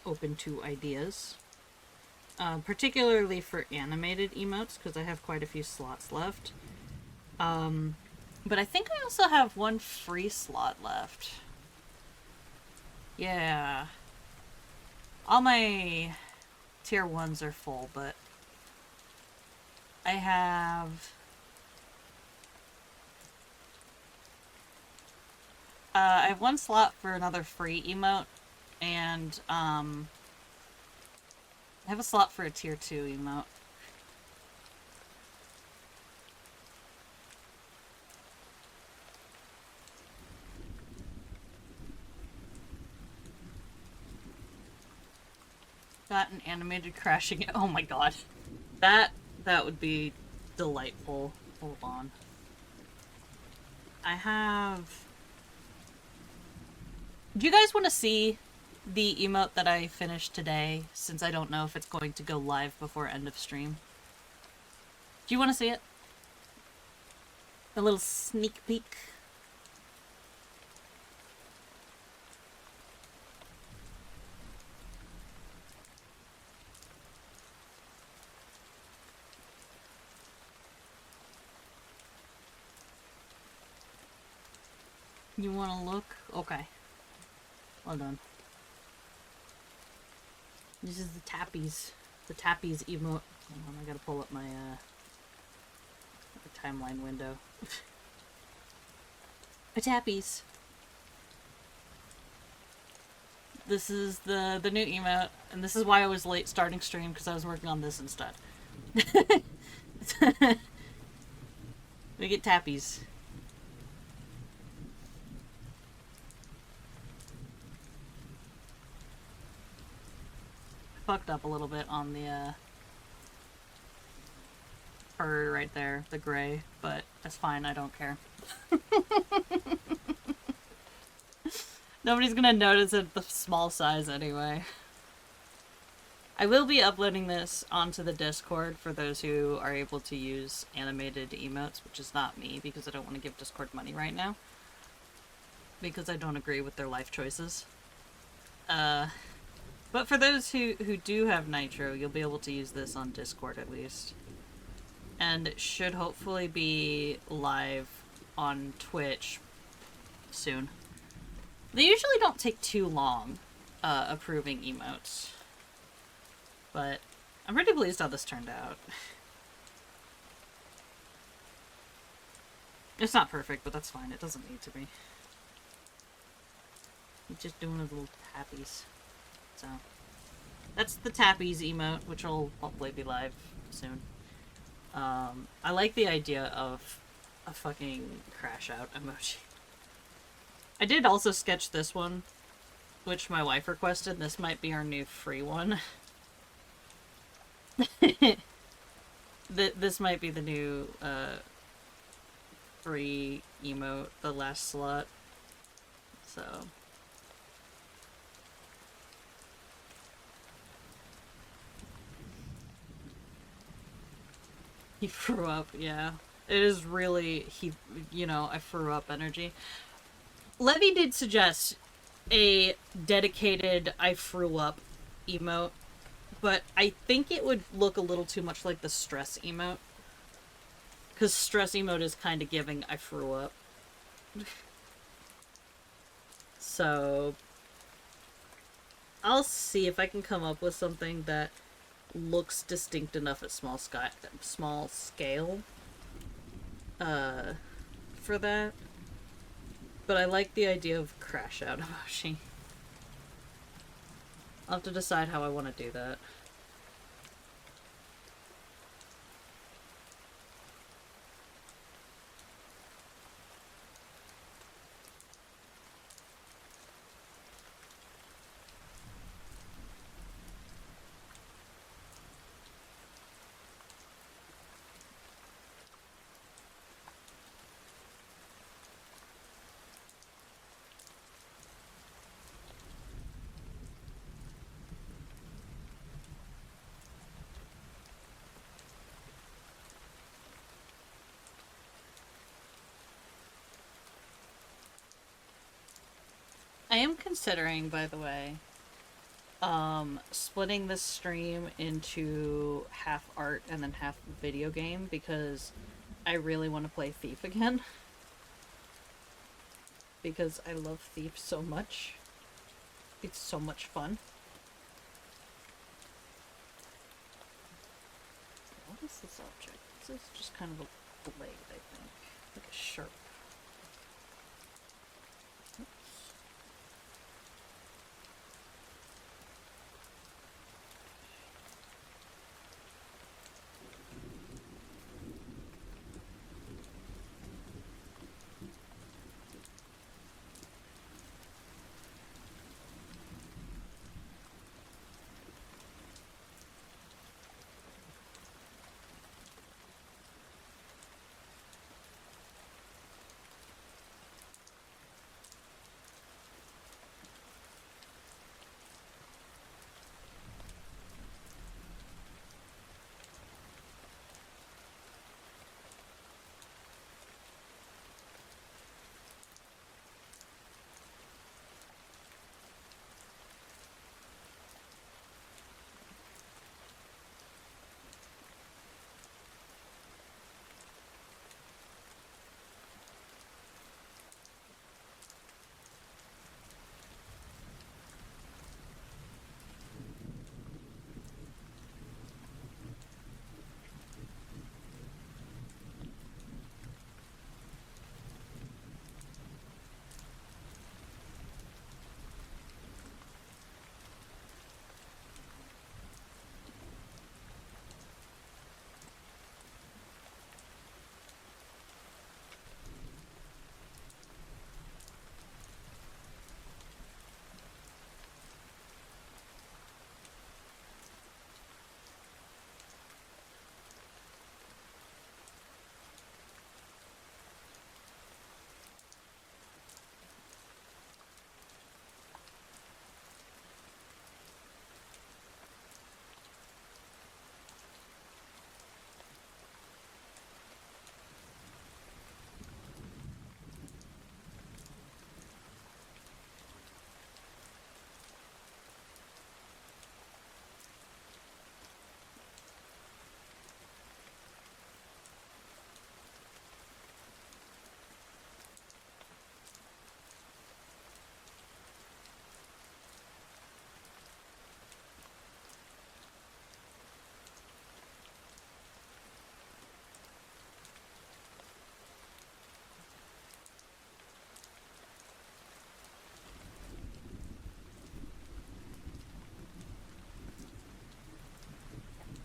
open to ideas. Particularly for animated emotes, because I have quite a few slots left. But I think I also have one free slot left. Yeah. All my tier 1s are full, but I have... I have one slot for another free emote, and I have a slot for a tier 2 emote. Got an animated crashing. Oh my god. That would be delightful. Hold on. I have... Do you guys want to see the emote that I finished today, since I don't know if it's going to go live before end of stream? Do you want to see it? A little sneak peek. You want to look? Okay. Well done. This is the Tappies. The Tappies emote. Hold on, I gotta pull up my timeline window. The Tappies. This is the new emote, and this is why I was late starting stream, because I was working on this instead. We get Tappies. Fucked up a little bit on the fur right there, the gray, but that's fine, I don't care. Nobody's gonna notice it the small size anyway. I will be uploading this onto the Discord for those who are able to use animated emotes, which is not me, because I don't want to give Discord money right now. Because I don't agree with their life choices. But for those who do have Nitro, you'll be able to use this on Discord at least. And it should hopefully be live on Twitch soon. They usually don't take too long approving emotes. But I'm pretty pleased how this turned out. It's not perfect, but that's fine. It doesn't need to be. I'm just doing a little tappies. So, that's the Tappies emote, which will hopefully be live soon. I like the idea of a fucking crash out emoji. I did also sketch this one, which my wife requested. This might be our new free one. This might be the new free emote, the last slot. So... He threw up, yeah. It is really, I threw up energy. Levy did suggest a dedicated I threw up emote, but I think it would look a little too much like the stress emote. Because stress emote is kind of giving I threw up. So, I'll see if I can come up with something that looks distinct enough at small scale for that. But I like the idea of crash out emoji. I'll have to decide how I want to do that. considering, by the way, splitting this stream into half art and then half video game because I really want to play Thief again. Because I love Thief so much. It's so much fun. What is this object? This is just kind of a blade, I think. Like a sharp. Oops.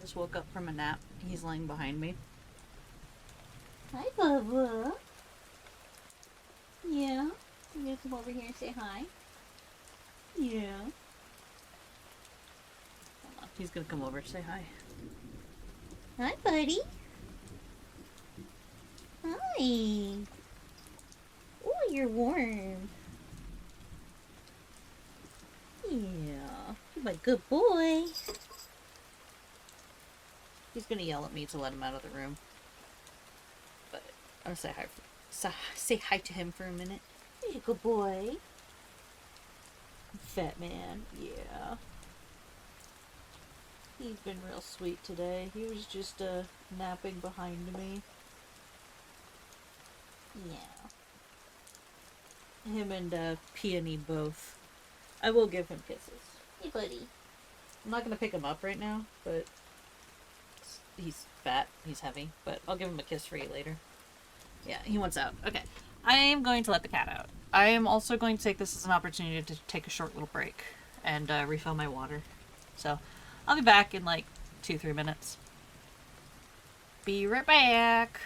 Just woke up from a nap. He's laying behind me. Hi, Bubba. Yeah. You gonna come over here and say hi? Yeah. Hold on. He's gonna come over to say hi. Hi, buddy. Hi. Oh, you're warm. Yeah. You're my good boy. He's gonna yell at me to let him out of the room. But I'm gonna say hi to him for a minute. You're a good boy. Fat man, yeah. He's been real sweet today. He was just napping behind me. Yeah. Him and Peony both. I will give him kisses. Hey, buddy. I'm not gonna pick him up right now, but he's fat, he's heavy, but I'll give him a kiss for you later. Yeah, he wants out. Okay. I am going to let the cat out. I am also going to take this as an opportunity to take a short little break and refill my water. So, I'll be back in like 2-3 minutes. Be right back.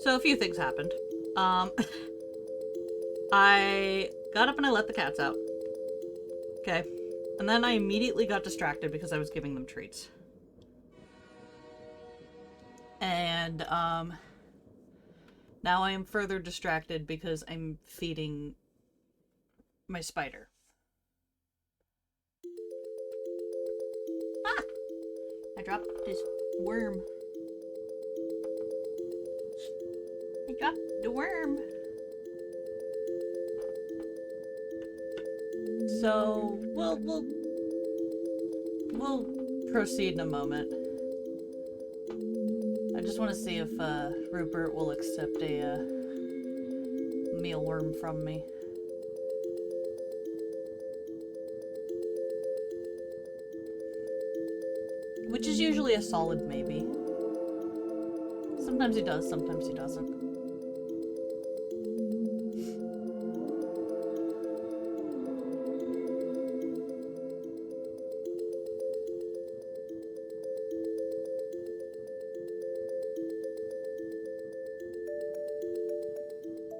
So a few things happened. Um, I got up and I let the cats out. Okay. And then I immediately got distracted because I was giving them treats. And, now I am further distracted because I'm feeding my spider. Ah! I dropped this worm. I dropped the worm. So we'll proceed in a moment. I just want to see if Rupert will accept a mealworm from me. Which is usually a solid maybe. Sometimes he does, sometimes he doesn't.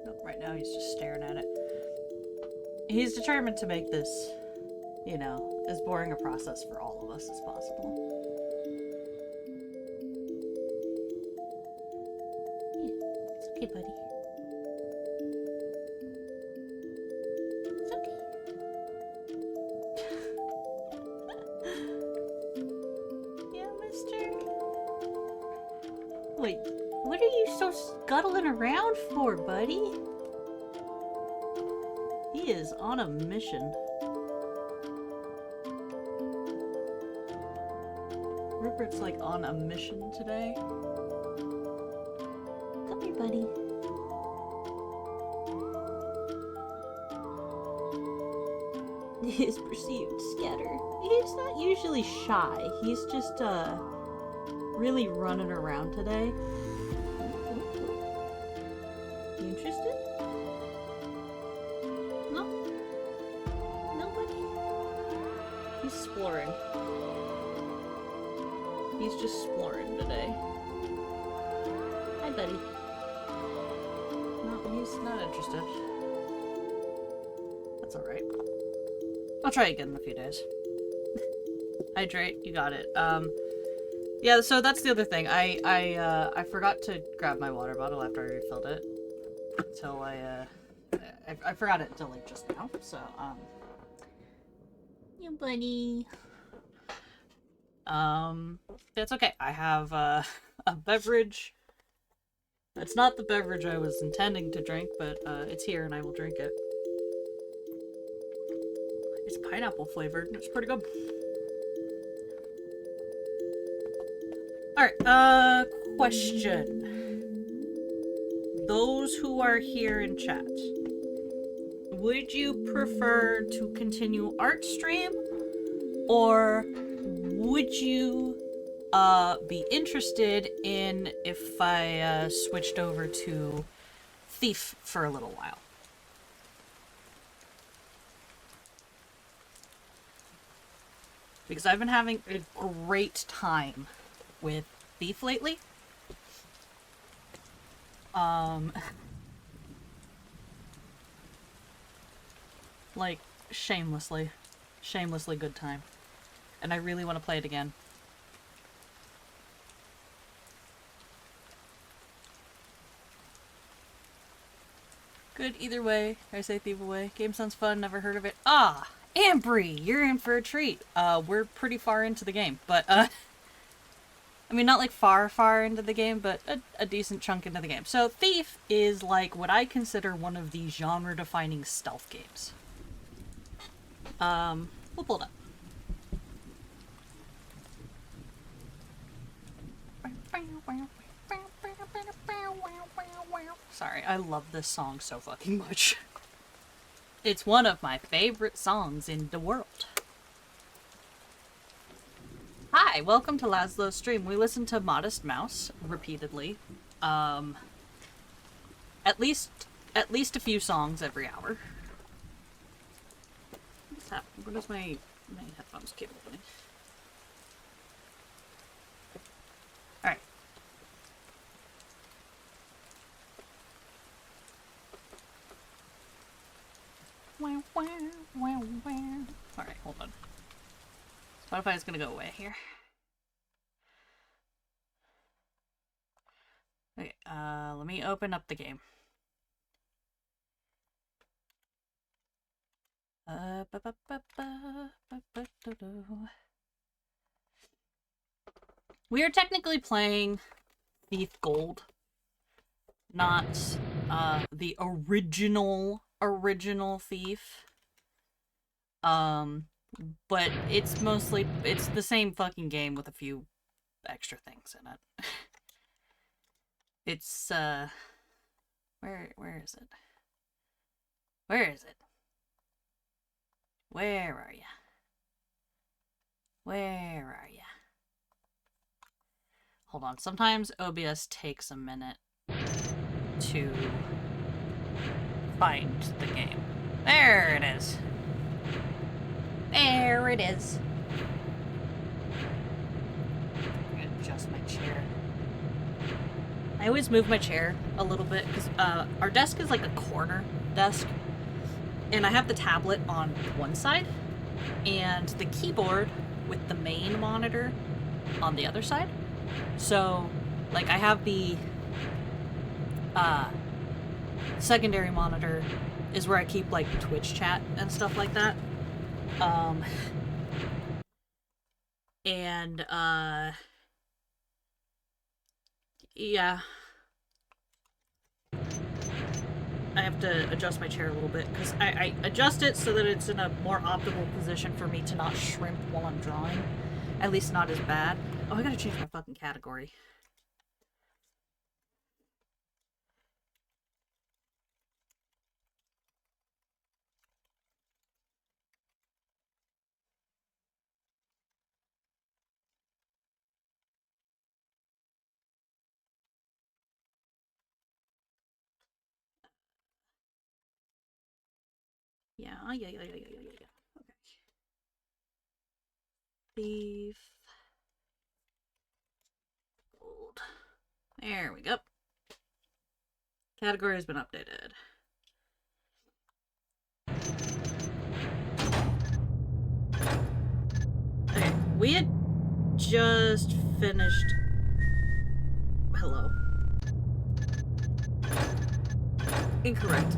Nope, right now he's just staring at it. He's determined to make this, you know, as boring a process for all of us as possible. It's okay, buddy. It's okay. Yeah, mister? Wait, what are you so scuttling around for, buddy? He is on a mission. Rupert's like on a mission today. Come here, buddy. His perceived scatter. He's not usually shy. He's just really running around today. You interested? No? Nobody? He's exploring. He's just exploring today. Hi, buddy. No, he's not interested. That's alright. I'll try again in a few days. Hydrate, you got it. Yeah, so that's the other thing. I forgot to grab my water bottle after I refilled it. Until I forgot it until like just now, so, yeah, buddy. It's okay. I have, a beverage. It's not the beverage I was intending to drink, but, it's here and I will drink it. It's pineapple flavored. It's pretty good. Alright, question. Those who are here in chat, would you prefer to continue art stream, or would you be interested in if I switched over to Thief for a little while? Because I've been having a great time with Thief lately. Like, shamelessly good time. And I really want to play it again. Good either way. I say Thief away. Game sounds fun, never heard of it. Ah! Ambry, you're in for a treat. We're pretty far into the game, but, I mean, not like far into the game, but a decent chunk into the game. So, Thief is like what I consider one of the genre-defining stealth games. We'll pull it up. Sorry, I love this song so fucking much. It's one of my favorite songs in the world. Hi, welcome to Laszlo's stream. We listen to Modest Mouse repeatedly. At least a few songs every hour. What's happening? What is my headphones cable doing? Alright. Spotify is gonna go away here. Okay, let me open up the game. We are technically playing Thief Gold, not the original Thief. But it's the same fucking game with a few extra things in it. It's where is it? Where is it? Where are ya? Where are ya? Hold on. Sometimes OBS takes a minute to find the game. There it is. There it is. I'm gonna adjust my chair. I always move my chair a little bit because our desk is like a corner desk, and I have the tablet on one side and the keyboard with the main monitor on the other side. So, like, I have the secondary monitor is where I keep like Twitch chat and stuff like that. Yeah. I have to adjust my chair a little bit because I adjust it so that it's in a more optimal position for me to not shrimp while I'm drawing. At least not as bad. Oh, I gotta change my fucking category. Yeah. Okay. Beef. Gold. There we go. Category has been updated. Okay, we had just finished... Hello. Incorrect.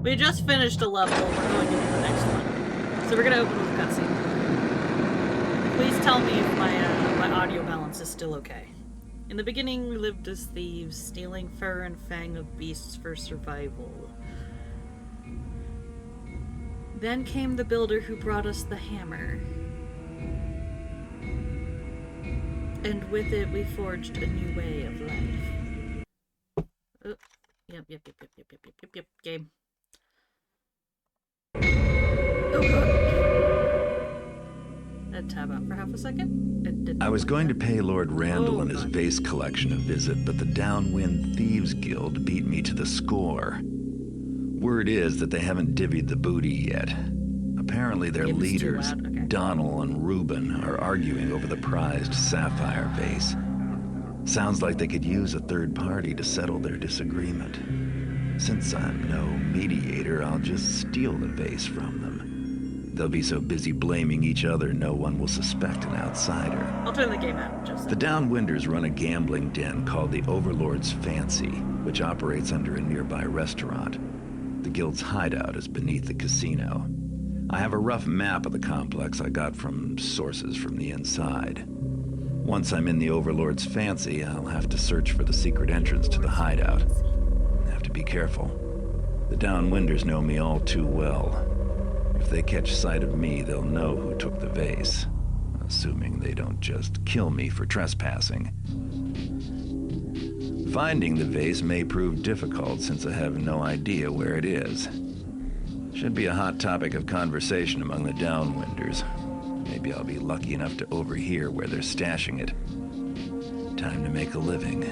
We just finished a level, we're going into the next one. So we're gonna open with a cutscene. Please tell me if my audio balance is still okay. In the beginning, we lived as thieves, stealing fur and fang of beasts for survival. Then came the builder who brought us the hammer. And with it, we forged a new way of life. Oh, yep, game. Oh god. I'd tab out for half a second. I was going to pay Lord Randall and his vase collection a visit, but the Downwind Thieves Guild beat me to the score. Word is that they haven't divvied the booty yet. Apparently their leaders, Donald and Reuben, are arguing over the prized sapphire vase. Sounds like they could use a third party to settle their disagreement. Since I'm no mediator, I'll just steal the vase from them. They'll be so busy blaming each other, no one will suspect an outsider. I'll turn the game out just The Downwinders run a gambling den called the Overlord's Fancy, which operates under a nearby restaurant. The guild's hideout is beneath the casino. I have a rough map of the complex I got from sources from the inside. Once I'm in the Overlord's Fancy, I'll have to search for the secret entrance to the hideout. I have to be careful. The Downwinders know me all too well. If they catch sight of me, they'll know who took the vase. Assuming they don't just kill me for trespassing. Finding the vase may prove difficult since I have no idea where it is. Should be a hot topic of conversation among the Downwinders. Maybe I'll be lucky enough to overhear where they're stashing it. Time to make a living.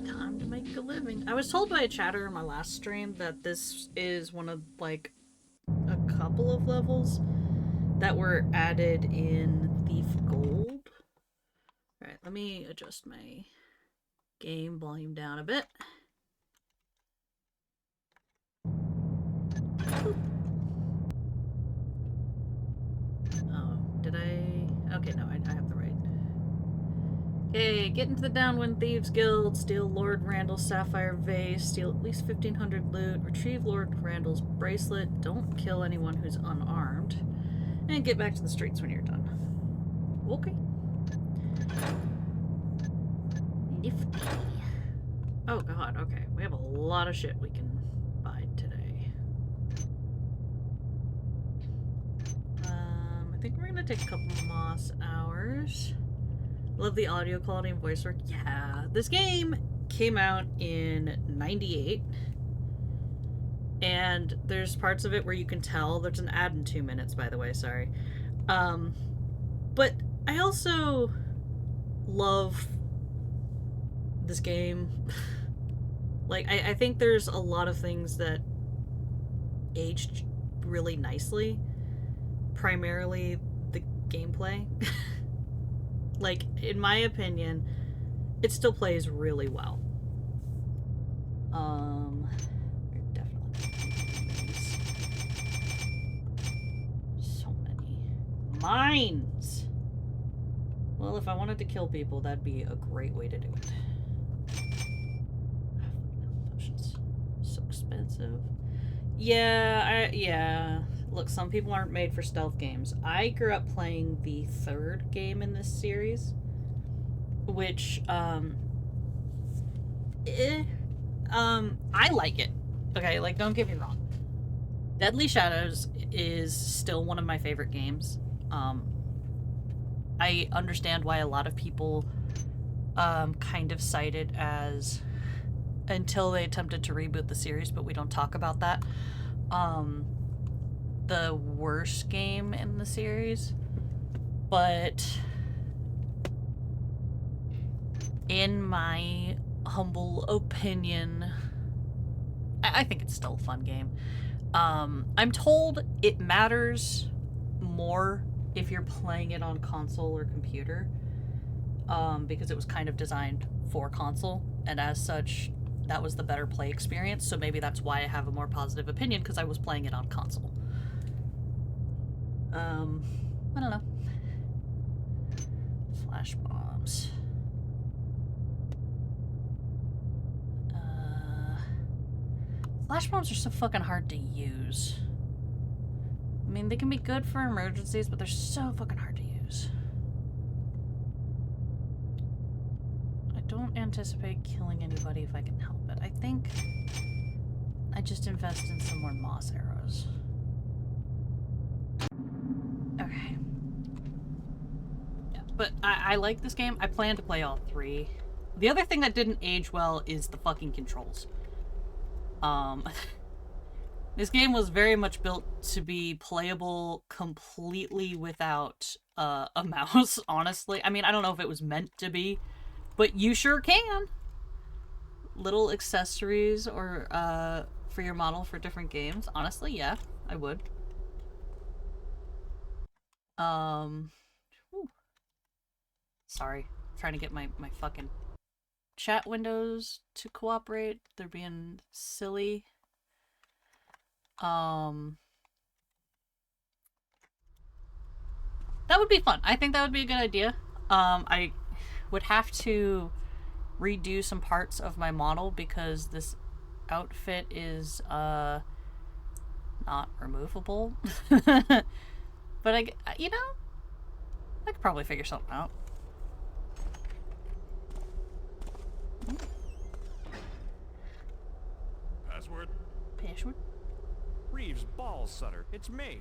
Time to make a living. I was told by a chatter in my last stream that this is one of, like, a couple of levels that were added in Thief Gold. Alright, let me adjust my game volume down a bit. Boop. Okay, get into the Downwind Thieves Guild, steal Lord Randall's sapphire vase, steal at least 1,500 loot, retrieve Lord Randall's bracelet, don't kill anyone who's unarmed, and get back to the streets when you're done. Okay. Nifty. Oh god, okay. We have a lot of shit we can buy today. I think we're gonna take a couple moss hours. Love the audio quality and voice work. Yeah, this game came out in '98, and there's parts of it where you can tell. There's an ad in 2 minutes, by the way. Sorry, but I also love this game. Like, I think there's a lot of things that aged really nicely. Primarily the gameplay. Like, in my opinion, it still plays really well. We're definitely so many mines. Well, if I wanted to kill people, that'd be a great way to do it. Potions, so expensive. Yeah. Look, some people aren't made for stealth games. I grew up playing the third game in this series, which, I like it. Okay, like, don't get me wrong. Deadly Shadows is still one of my favorite games. I understand why a lot of people, kind of cite it as, until they attempted to reboot the series, but we don't talk about that, the worst game in the series. But in my humble opinion, I think it's still a fun game. I'm told it matters more if you're playing it on console or computer, because it was kind of designed for console, and as such, that was the better play experience, so maybe that's why I have a more positive opinion, because I was playing it on console. I don't know. Flash bombs. Flash bombs are so fucking hard to use. I mean, they can be good for emergencies, but they're so fucking hard to use. I don't anticipate killing anybody if I can help it. I think I just invest in some more moss arrows. Okay. Yeah, but I like this game. I plan to play all three. The other thing that didn't age well is the fucking controls. This game was very much built to be playable completely without a mouse, honestly. I mean, I don't know if it was meant to be, but you sure can. Little accessories or for your model for different games. Honestly, yeah, I would. Whew. Sorry, I'm trying to get my fucking chat windows to cooperate. They're being silly. That would be fun. I think that would be a good idea. I would have to redo some parts of my model because this outfit is not removable. But I could probably figure something out. Password? Password? Reeves Ball Sutter. It's me.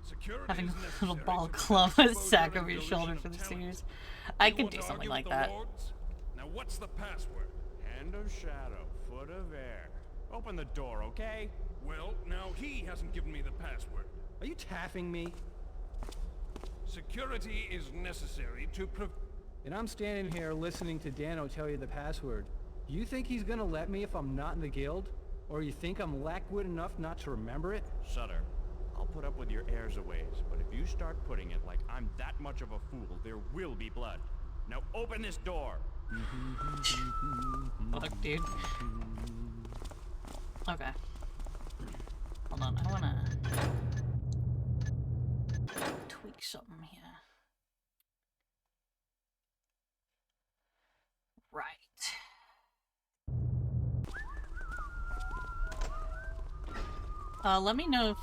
Security Having is a little necessary ball to club prevent a sack exposure over and your shoulder deletion for of the talent. series. I You could want do to something argue like with the that. lords? Now what's the password? Hand of shadow, foot of air. Open the door, okay? Well, now he hasn't given me the password. Are you taffing me? Security is necessary to And I'm standing here listening to Dano tell you the password. You think he's gonna let me if I'm not in the guild? Or you think I'm lackwit enough not to remember it? Sutter, I'll put up with your airs a ways, but if you start putting it like I'm that much of a fool, there will be blood. Now open this door! Fuck, dude. Okay. Hold on, I wanna tweak something here. Right. Let me know if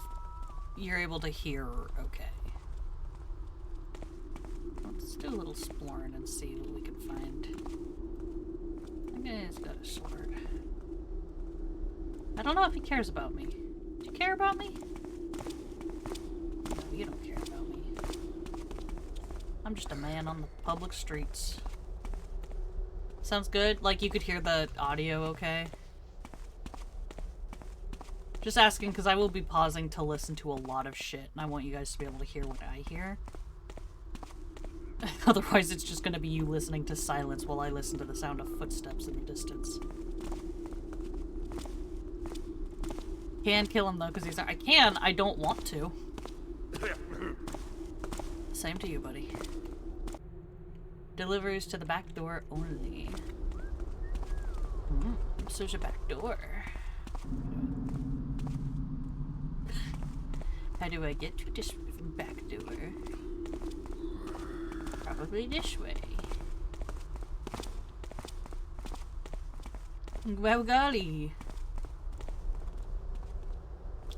you're able to hear okay. Let's do a little exploring and see what we can find. That guy's got a sword. I don't know if he cares about me. Do you care about me? No, you don't care about me. I'm just a man on the public streets. Sounds good? Like you could hear the audio okay? Just asking because I will be pausing to listen to a lot of shit and I want you guys to be able to hear what I hear. Otherwise it's just gonna be you listening to silence while I listen to the sound of footsteps in the distance. Can kill him though because he's... I can, I don't want to. Same to you, buddy. Deliveries to the back door only. So there's a back door. How do I get to this back door? Probably this way. Wow golly.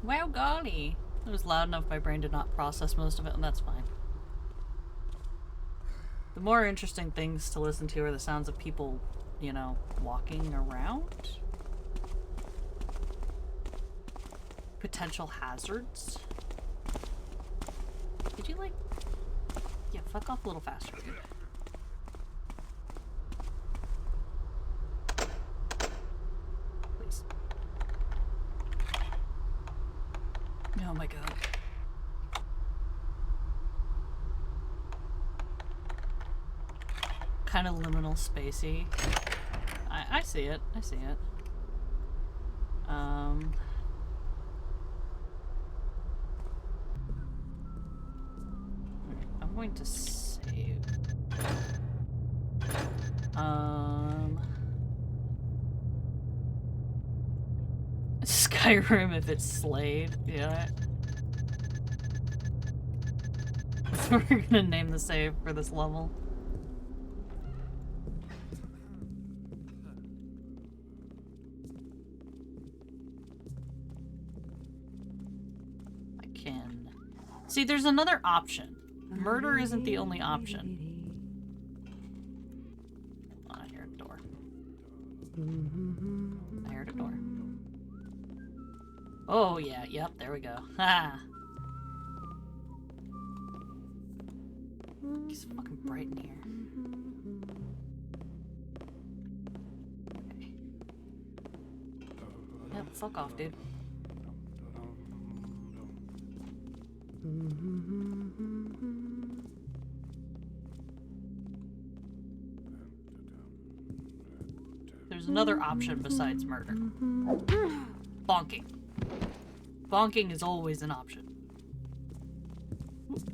Wow golly. It was loud enough my brain did not process most of it, and that's fine. The more interesting things to listen to are the sounds of people, you know, walking around. Potential hazards. Could you, like... Yeah, fuck off a little faster, dude. Please. Oh my god. Kind of liminal spacey. I see it. I see it. I'm going to save. Skyrim if it's Slade. Yeah. That's what we're gonna name the save for this level. I can... See, there's another option. Murder isn't the only option. Oh, I hear a door. I heard a door. Oh, yeah, yep, there we go. Ha! It's fucking bright in here. Okay. Yep, fuck off, dude. There's another option besides murder. Bonking. Bonking is always an option. Okay,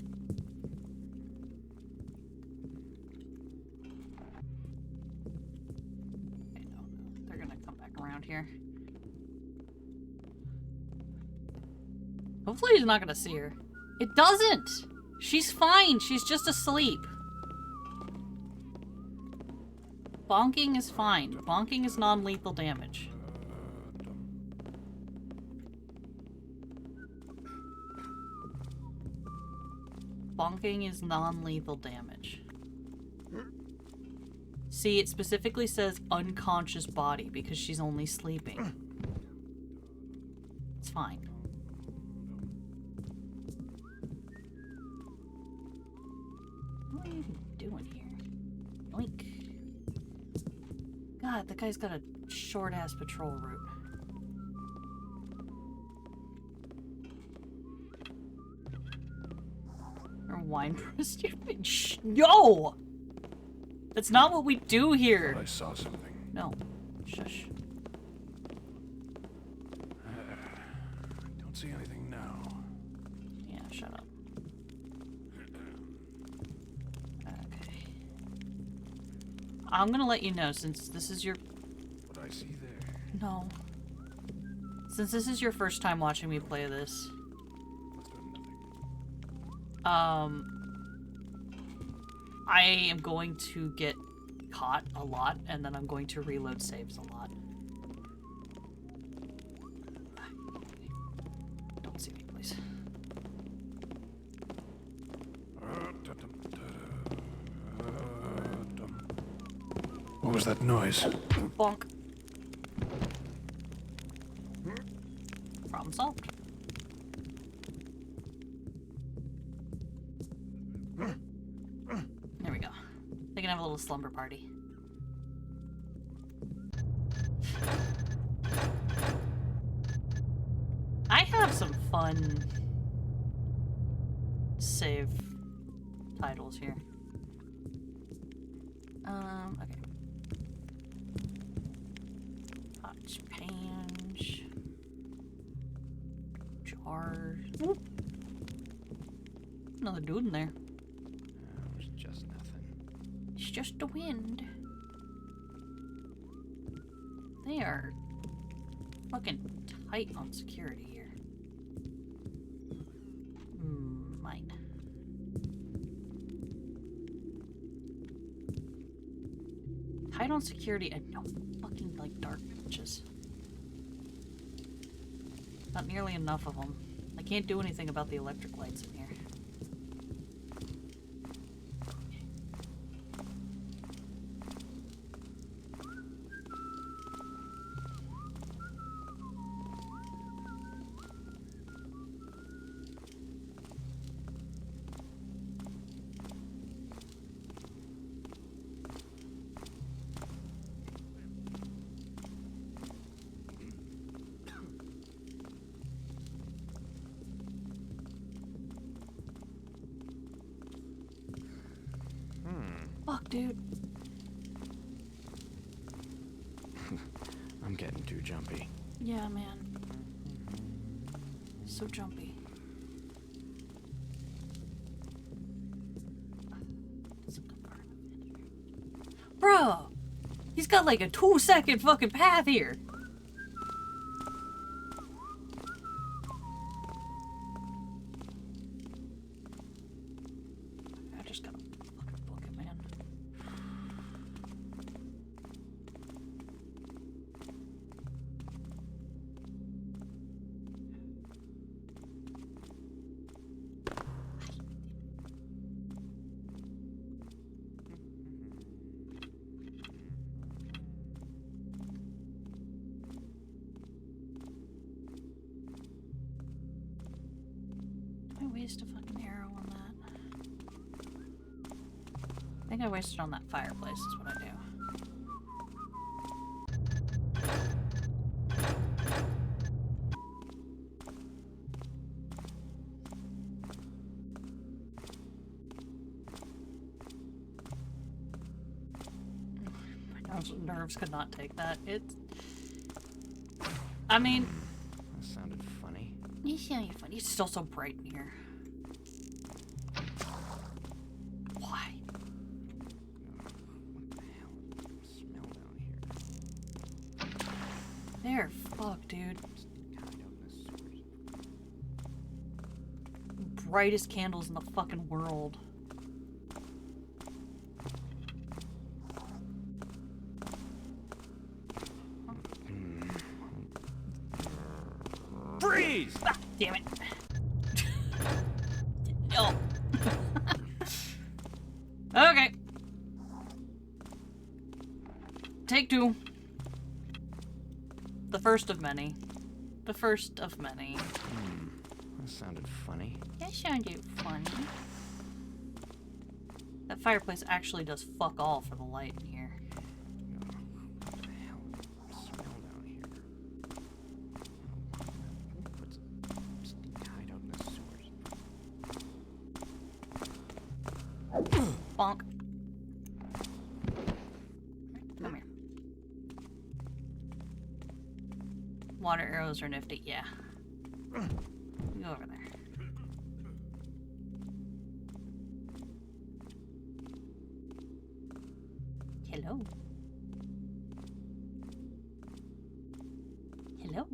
no. They're gonna come back around here. Hopefully he's not gonna see her. It doesn't! She's fine, she's just asleep. Bonking is fine. Bonking is non-lethal damage. Bonking is non-lethal damage. See, it specifically says unconscious body because she's only sleeping. It's fine. What are you doing here? Oink. God, that guy's got a short-ass patrol route. Or wine stupid. Yo! That's not what we do here. Thought I saw something. No. Shush. Don't see anything now. Yeah, shut up. Okay. I'm gonna let you know since this is your... What I see there. No. Since this is your first time watching me play this, Must have nothing. I am going to get caught a lot, and then I'm going to reload saves a lot. Don't see me, please. What was that noise? Bonk. Problem solved. There we go. They can have a little slumber party. I have some fun save titles here. Okay. Hot pans. Jars. Whoop. Another dude in there. It was just nothing. It's just the wind. They are fucking tight on security here. Mine. Tight on security and no fucking, like, dark patches. Not nearly enough of them. I can't do anything about the electric lights in here. Fuck, dude. I'm getting too jumpy. Yeah, man. So jumpy. Bro! He's got like a 2-second fucking path here. I just gotta fucking book it, man. I waste a fucking arrow on that. I think I wasted on that fireplace is what I do. My nerves could not take that. I mean, That sounded funny. you sound funny. It's still so bright in here. Why? What the hell? Smell down here. There, fuck, dude. Hide out in the sewers. Brightest candles in the fucking world. Freeze! Ah, damn it. No. Okay. Take two. The first of many. The first of many. That sounded funny. That sounded funny. That fireplace actually does fuck all for the light in here. What the hell? Smell down here. Just hide out in the sewers. Bonk. Come here. Water arrows are nifty, yeah. Go over there. Hello. Hello.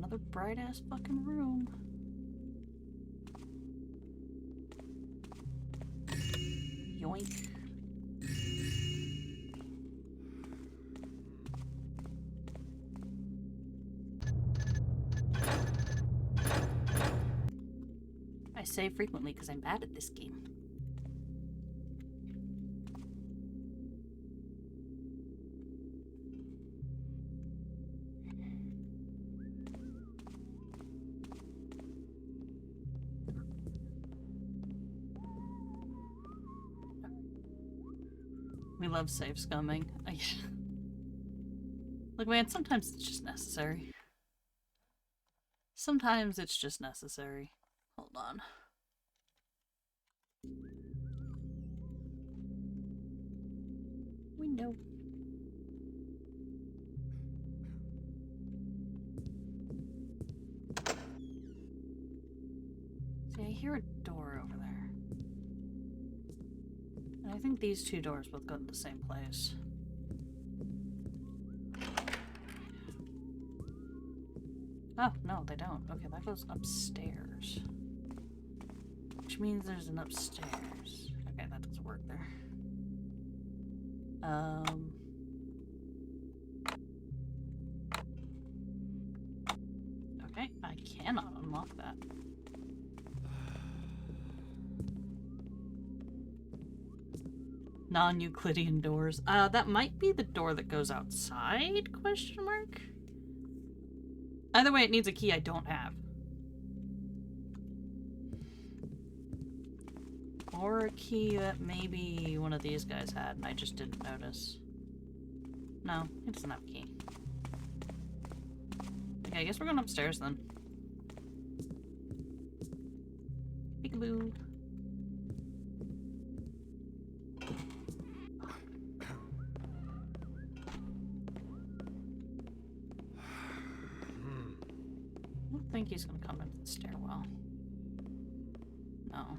another bright ass fucking room. Yoink. I save frequently because I'm bad at this game. We love save scumming. Look, man, sometimes it's just necessary. Sometimes it's just necessary. Hold on. Window. See, I hear a door over there. And I think these two doors both go to the same place. Oh, no, they don't. Okay, that goes upstairs. Which means there's an upstairs. Okay, that doesn't work there. Okay, I cannot unlock that. Non-Euclidean doors. That might be the door that goes outside? Question mark? Either way, it needs a key I don't have. Or a key that maybe one of these guys had and I just didn't notice. No, it doesn't have a key. Okay, I guess we're going upstairs then. Peekaboo. I don't think he's gonna come into the stairwell. No.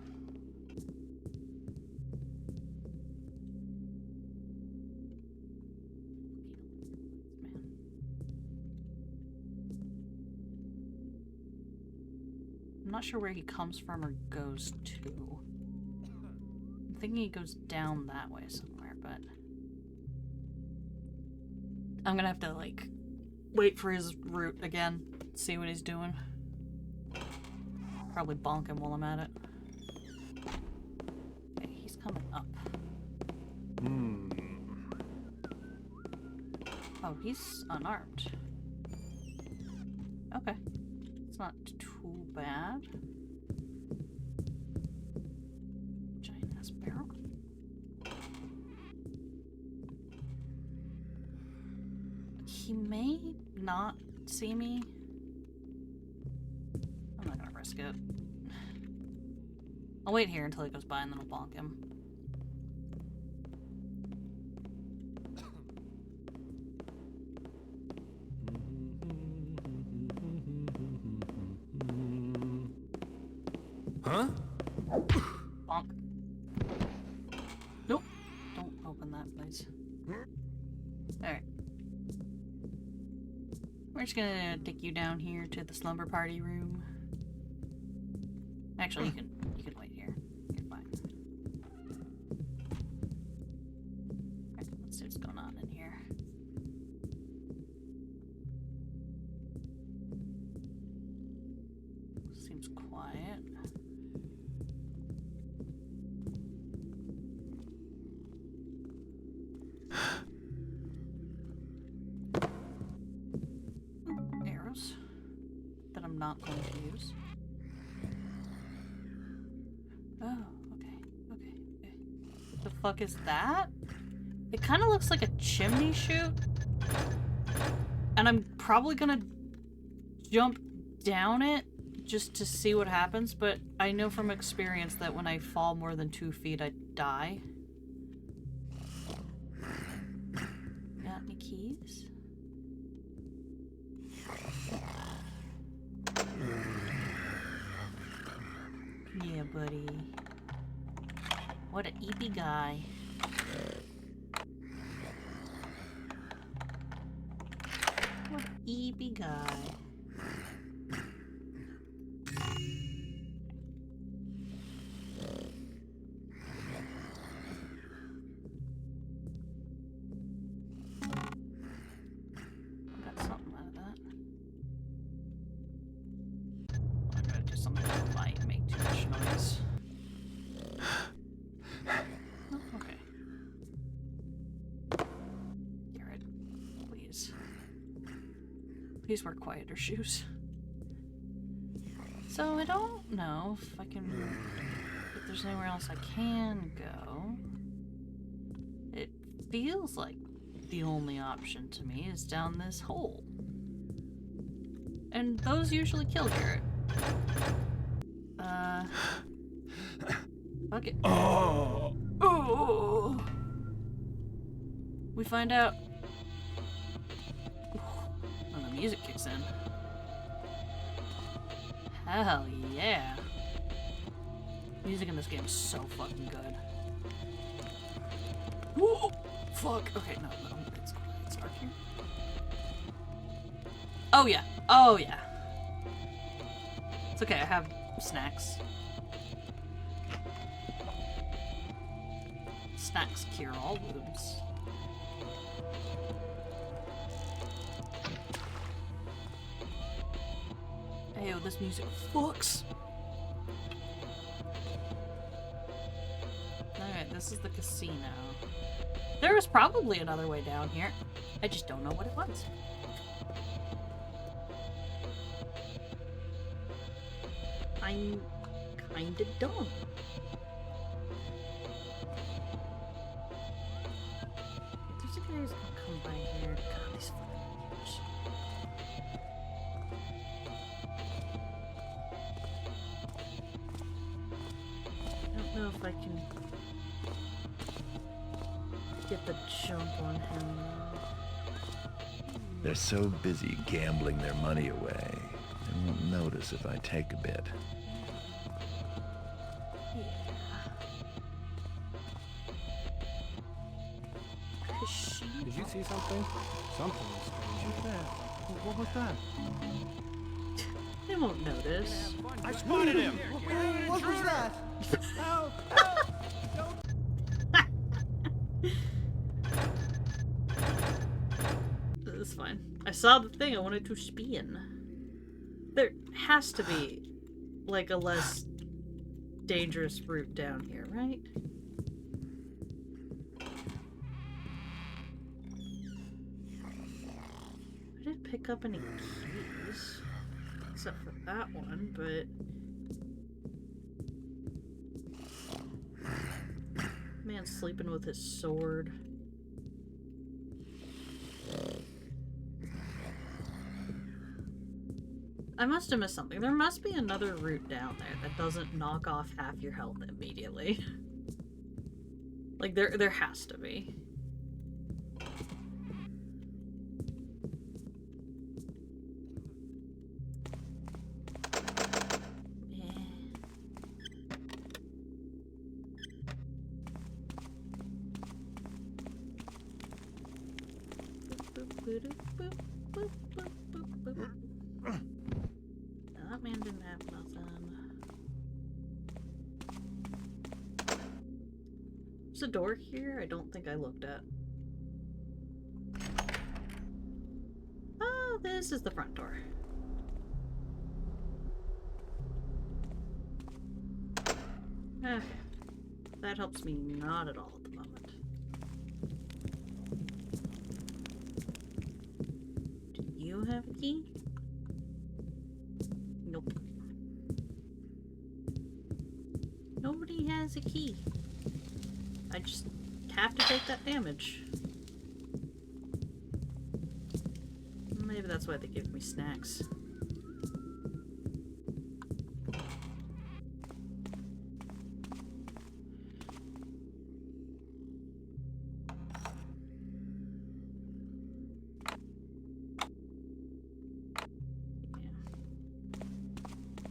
I'm not sure where he comes from or goes to. I'm thinking he goes down that way somewhere, but I'm gonna have to, like, wait for his route again, see what he's doing. Probably bonk him while I'm at it. Okay, he's coming up. Oh, he's unarmed. Okay. It's not too bad. Giant ass barrel. He may not see me. I'm not gonna risk it. I'll wait here until he goes by and then I'll bonk him. Huh? Bonk. Nope. Don't open that, please. Alright. We're just gonna take you down here to the slumber party room. Actually, you can wait here. You're fine. Alright, let's see what's going on in here. Seems quiet. Arrows that I'm not going to use. Oh, okay. The fuck is that? It kind of looks like a chimney chute. And I'm probably gonna jump down it just to see what happens, but I know from experience that when I fall more than 2 feet, I die. Got any keys? Yeah, buddy. What a eepy guy. What a eepy guy. These were quieter shoes. So I don't know if I can... if there's anywhere else I can go. It feels like the only option to me is down this hole. And those usually kill Garrett. Fuck it. Oh! We find out... when the music kicks in. Hell yeah. Music in this game is so fucking good. Whoa! Fuck. Okay, no, it's dark here. Oh yeah. Oh yeah. It's okay, I have snacks. Snacks cure all wounds. Ayo, this music fucks. Alright, this is the casino. There was probably another way down here. I just don't know what it was. I'm kinda dumb. There's a guy who's gonna come by here. God, these fucking years. I don't know if I can get the jump on him. They're so busy gambling their money away, they won't notice if I take a bit. Did you see something? Something was strange. What was that? They won't notice. I spotted him! What was that? Help! This is fine. I saw the thing I wanted to spin. There has to be, like, a less dangerous route down here, right? I didn't pick up any keys, except for that one, but... man's sleeping with his sword. I must have missed something. There must be another route down there that doesn't knock off half your health immediately. Like, there has to be. That man didn't have nothing. There's a door here I don't think I looked at. Oh, this is the front door. Okay. That helps me not at all at the moment. Do you have a key? Nope. Nobody has a key. I just have to take that damage. Maybe that's why they gave me snacks.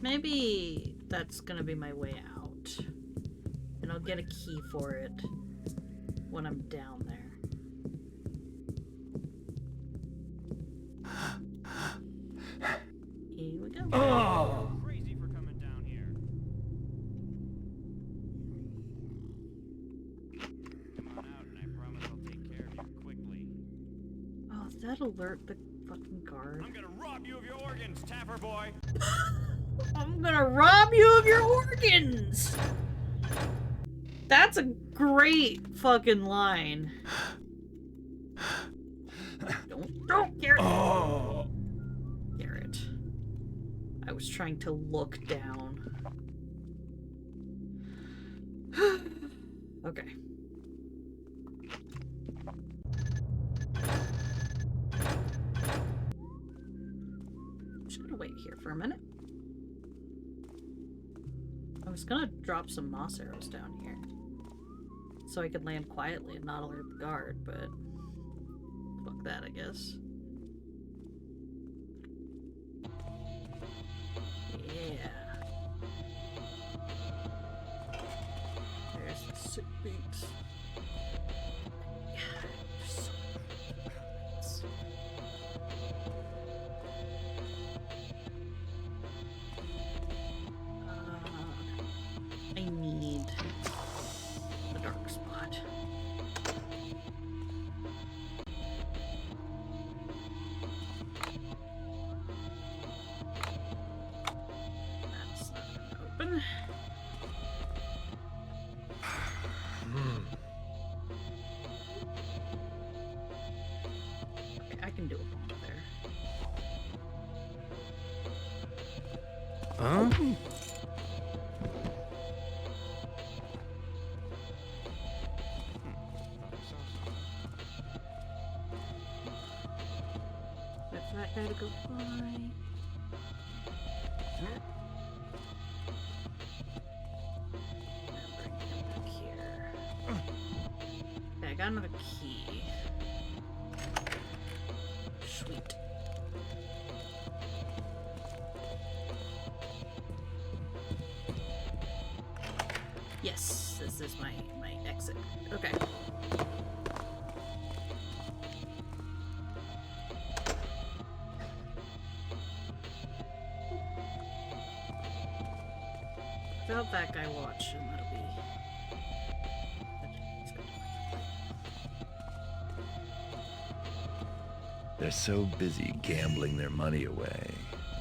Maybe that's gonna be my way out. And I'll get a key for it when I'm down there. Here we go. Oh! Crazy for coming down here. Come on out and I promise I'll take care of you quickly. Oh, that alert the fucking guard. I'm gonna rob you of your organs, Tapper boy! I'm gonna rob you of your organs! That's a great fucking line. Don't care. Oh. it. I was trying to look down. Okay. I'm just gonna wait here for a minute. I was gonna drop some moss arrows down here so I could land quietly and not alert the guard, but fuck that, I guess. Yeah. There's the sick beaks. Yeah, there's so many beaks. I need a dark spot. That's not gonna open. Okay, I can do a bomb there. Huh? Wait for that guy to go by. Bring him back here. Okay, I got another key. Sweet. Yes, this is my exit. Okay. Without that guy watching, that'll be... They're so busy gambling their money away,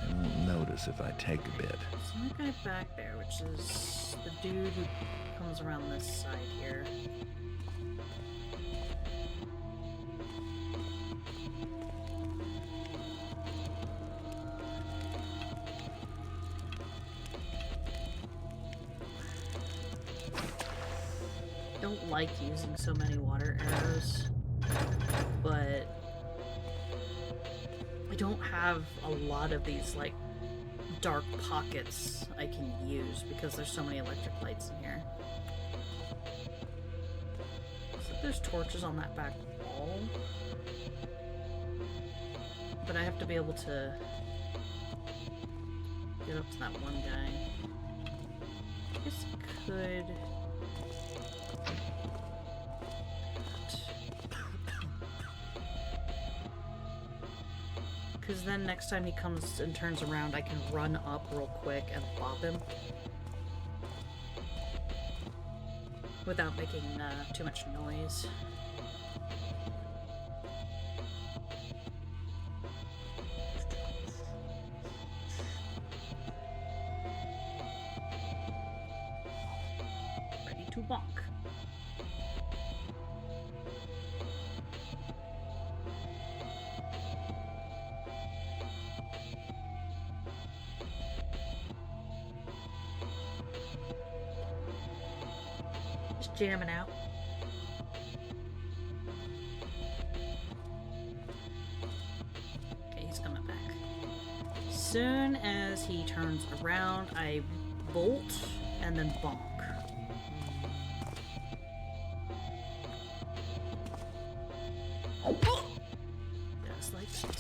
they won't notice if I take a bit. There's one guy back there, which is the dude who comes around this side here. Don't like using so many water arrows, but I don't have a lot of these like dark pockets I can use because there's so many electric lights in here. Looks like there's torches on that back wall, but I have to be able to get up to that one guy. I guess I could. Because then next time he comes and turns around, I can run up real quick and bop him. Without making too much noise. Ready to bonk. Jamming out. Okay, he's coming back. Soon as he turns around, I bolt and then bonk. Just like that.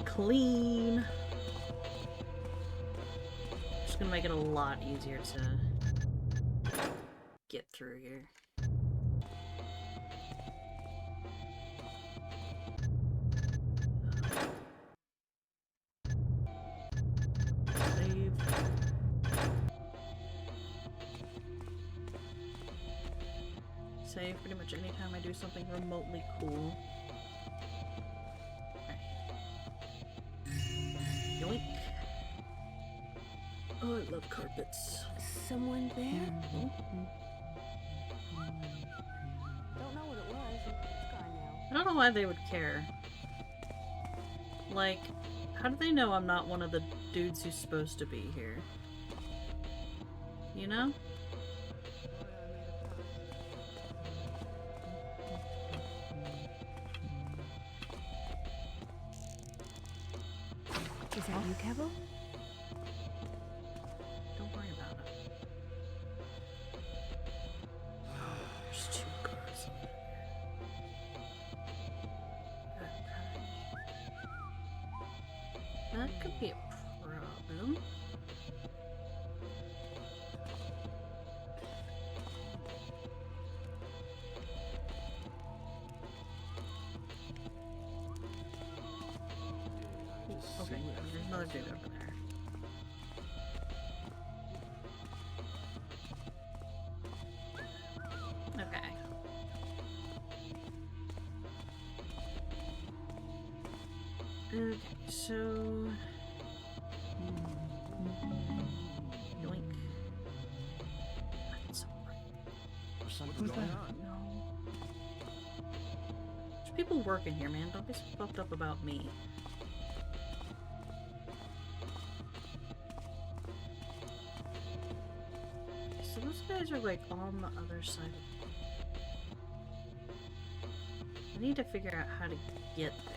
Clean. Just gonna make it a lot easier to get through here. Save. save pretty much anytime I do something remotely cool. Okay. Yoink. Oh, I love carpets. Someone there? Mm-hmm. Don't know what it was. It's gone now. I don't know why they would care. Like, how do they know I'm not one of the dudes who's supposed to be here? You know? Is that you, Kevo? Don't worry about it. There's two cars over there. Okay. That could be a problem. Okay, there's another dude over there. Okay. Okay, so... Yoink. That's so bright. There's something going on. No. There's people working here, man. Don't be so fucked up about me. So those guys are like on the other side of... I need to figure out how to get there.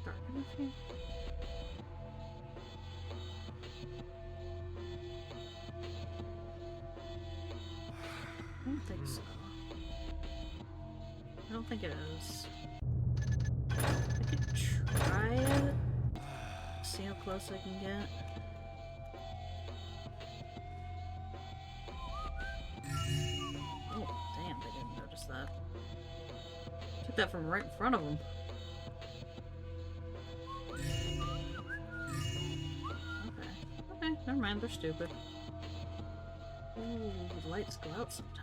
Dark enough here? I don't think so. I don't think it is. I could try it. See how close I can get. Oh, damn, they didn't notice that. Took that from right in front of them. Okay. Okay, never mind, they're stupid. Ooh, the lights go out sometimes.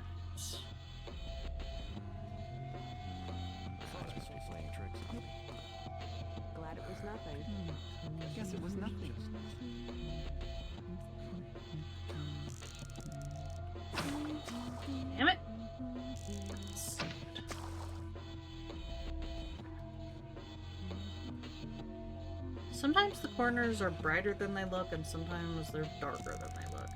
Glad it was nothing. I guess it was nothing. Damn it! Sometimes the corners are brighter than they look, and sometimes they're darker than they look.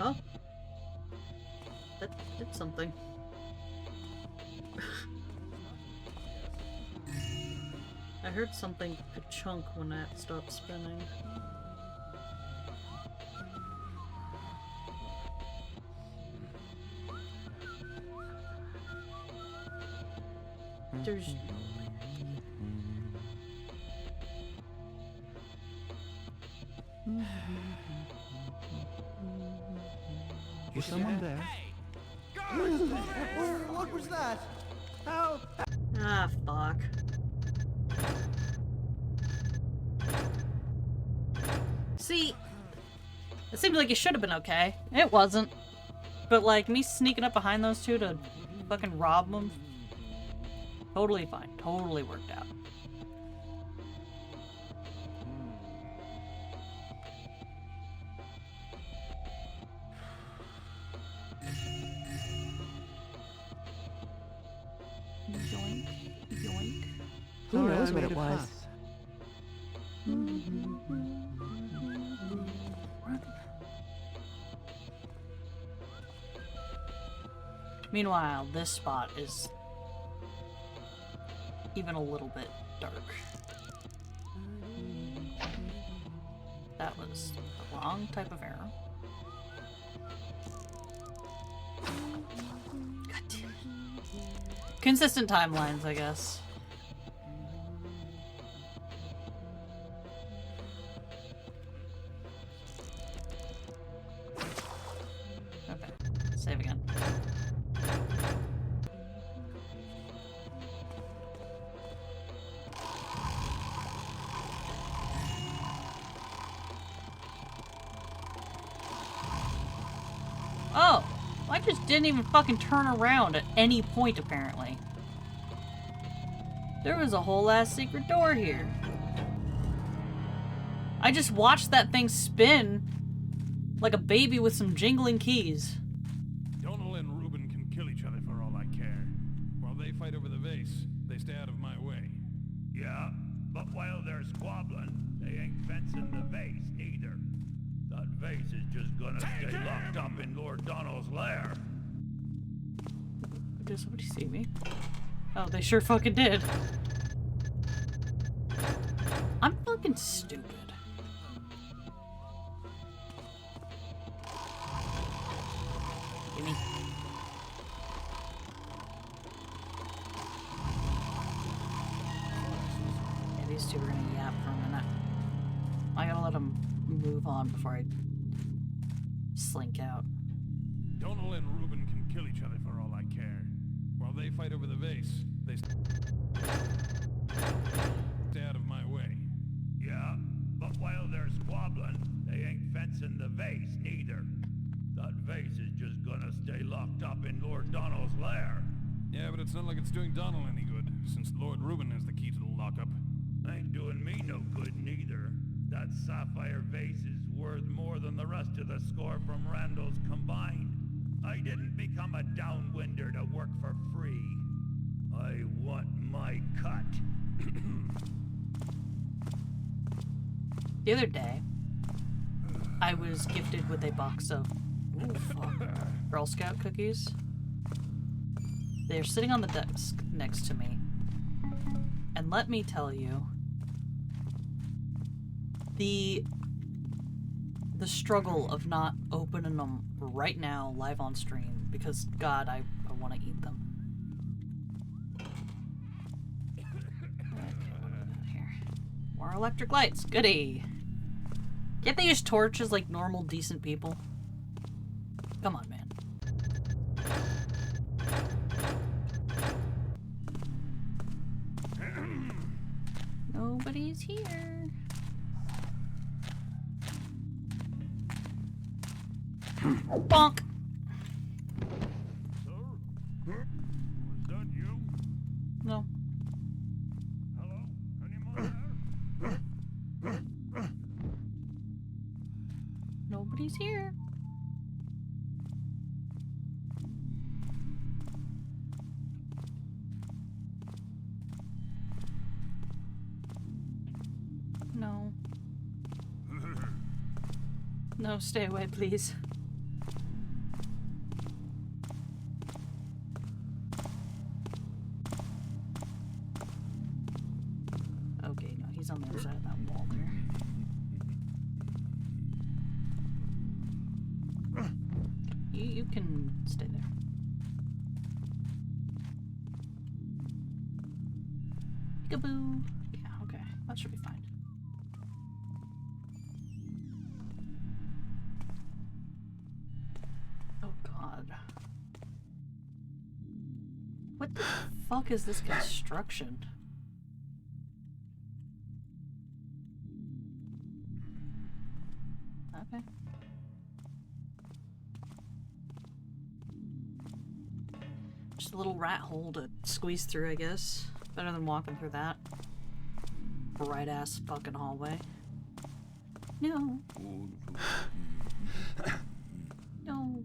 Oh. That did something. I heard something ka-chunk when that stopped spinning. There's no way. Is someone there? What was that? Help! Ah, fuck. See, it seemed like it should have been okay. It wasn't. But, like, me sneaking up behind those two to fucking rob them, totally fine. Totally worked out. Yoink, yoink. Who knows what it was? Meanwhile, this spot is even a little bit dark. That was the wrong type of arrow. Consistent timelines, I guess. Okay, save again. Oh! I just didn't even fucking turn around at any point, apparently. There was a whole ass secret door here. I just watched that thing spin like a baby with some jingling keys. Donal and Reuben can kill each other for all I care. While they fight over the vase, they stay out of my way. Yeah, but while they're squabbling, they ain't fencing the vase neither. That vase is just gonna stay locked up in Lord Donal's lair. Did somebody see me? Oh, they sure fucking did. I'm fucking stupid. Gimme. Yeah, these two are gonna yap for a minute. I gotta let them move on before I slink out. Donal and Reuben can kill each other for all I care. While they fight over the vase, they stay out of my way. Yeah, but while they're squabbling, they ain't fencing the vase neither. That vase is just gonna stay locked up in Lord Donal's lair. Yeah, but it's not like it's doing Donal any good, since Lord Reuben has the key to the lockup. Ain't doing me no good neither. That sapphire vase is worth more than the rest of the score from Randall's combined. I didn't become a downwinder to work for free. I want my cut. The other day, I was gifted with a box of Girl Scout cookies. They're sitting on the desk next to me. And let me tell you, the struggle of not opening them right now, live on stream, because God, I want to eat them. Okay, what do we got here? More electric lights, goody! Can't they use torches like normal, decent people? Come on, man. Nobody's here. Bonk! Sir? Was that you? No. Hello? Anyone there? Nobody's here. No. No, stay away, please. Okay, no, he's on the other side of that wall there. You can stay there. Peekaboo. Yeah, okay. That should be fine. Oh god. What the fuck is this construction? Okay. Just a little rat hole to squeeze through, I guess. Better than walking through that bright ass fucking hallway. No. No.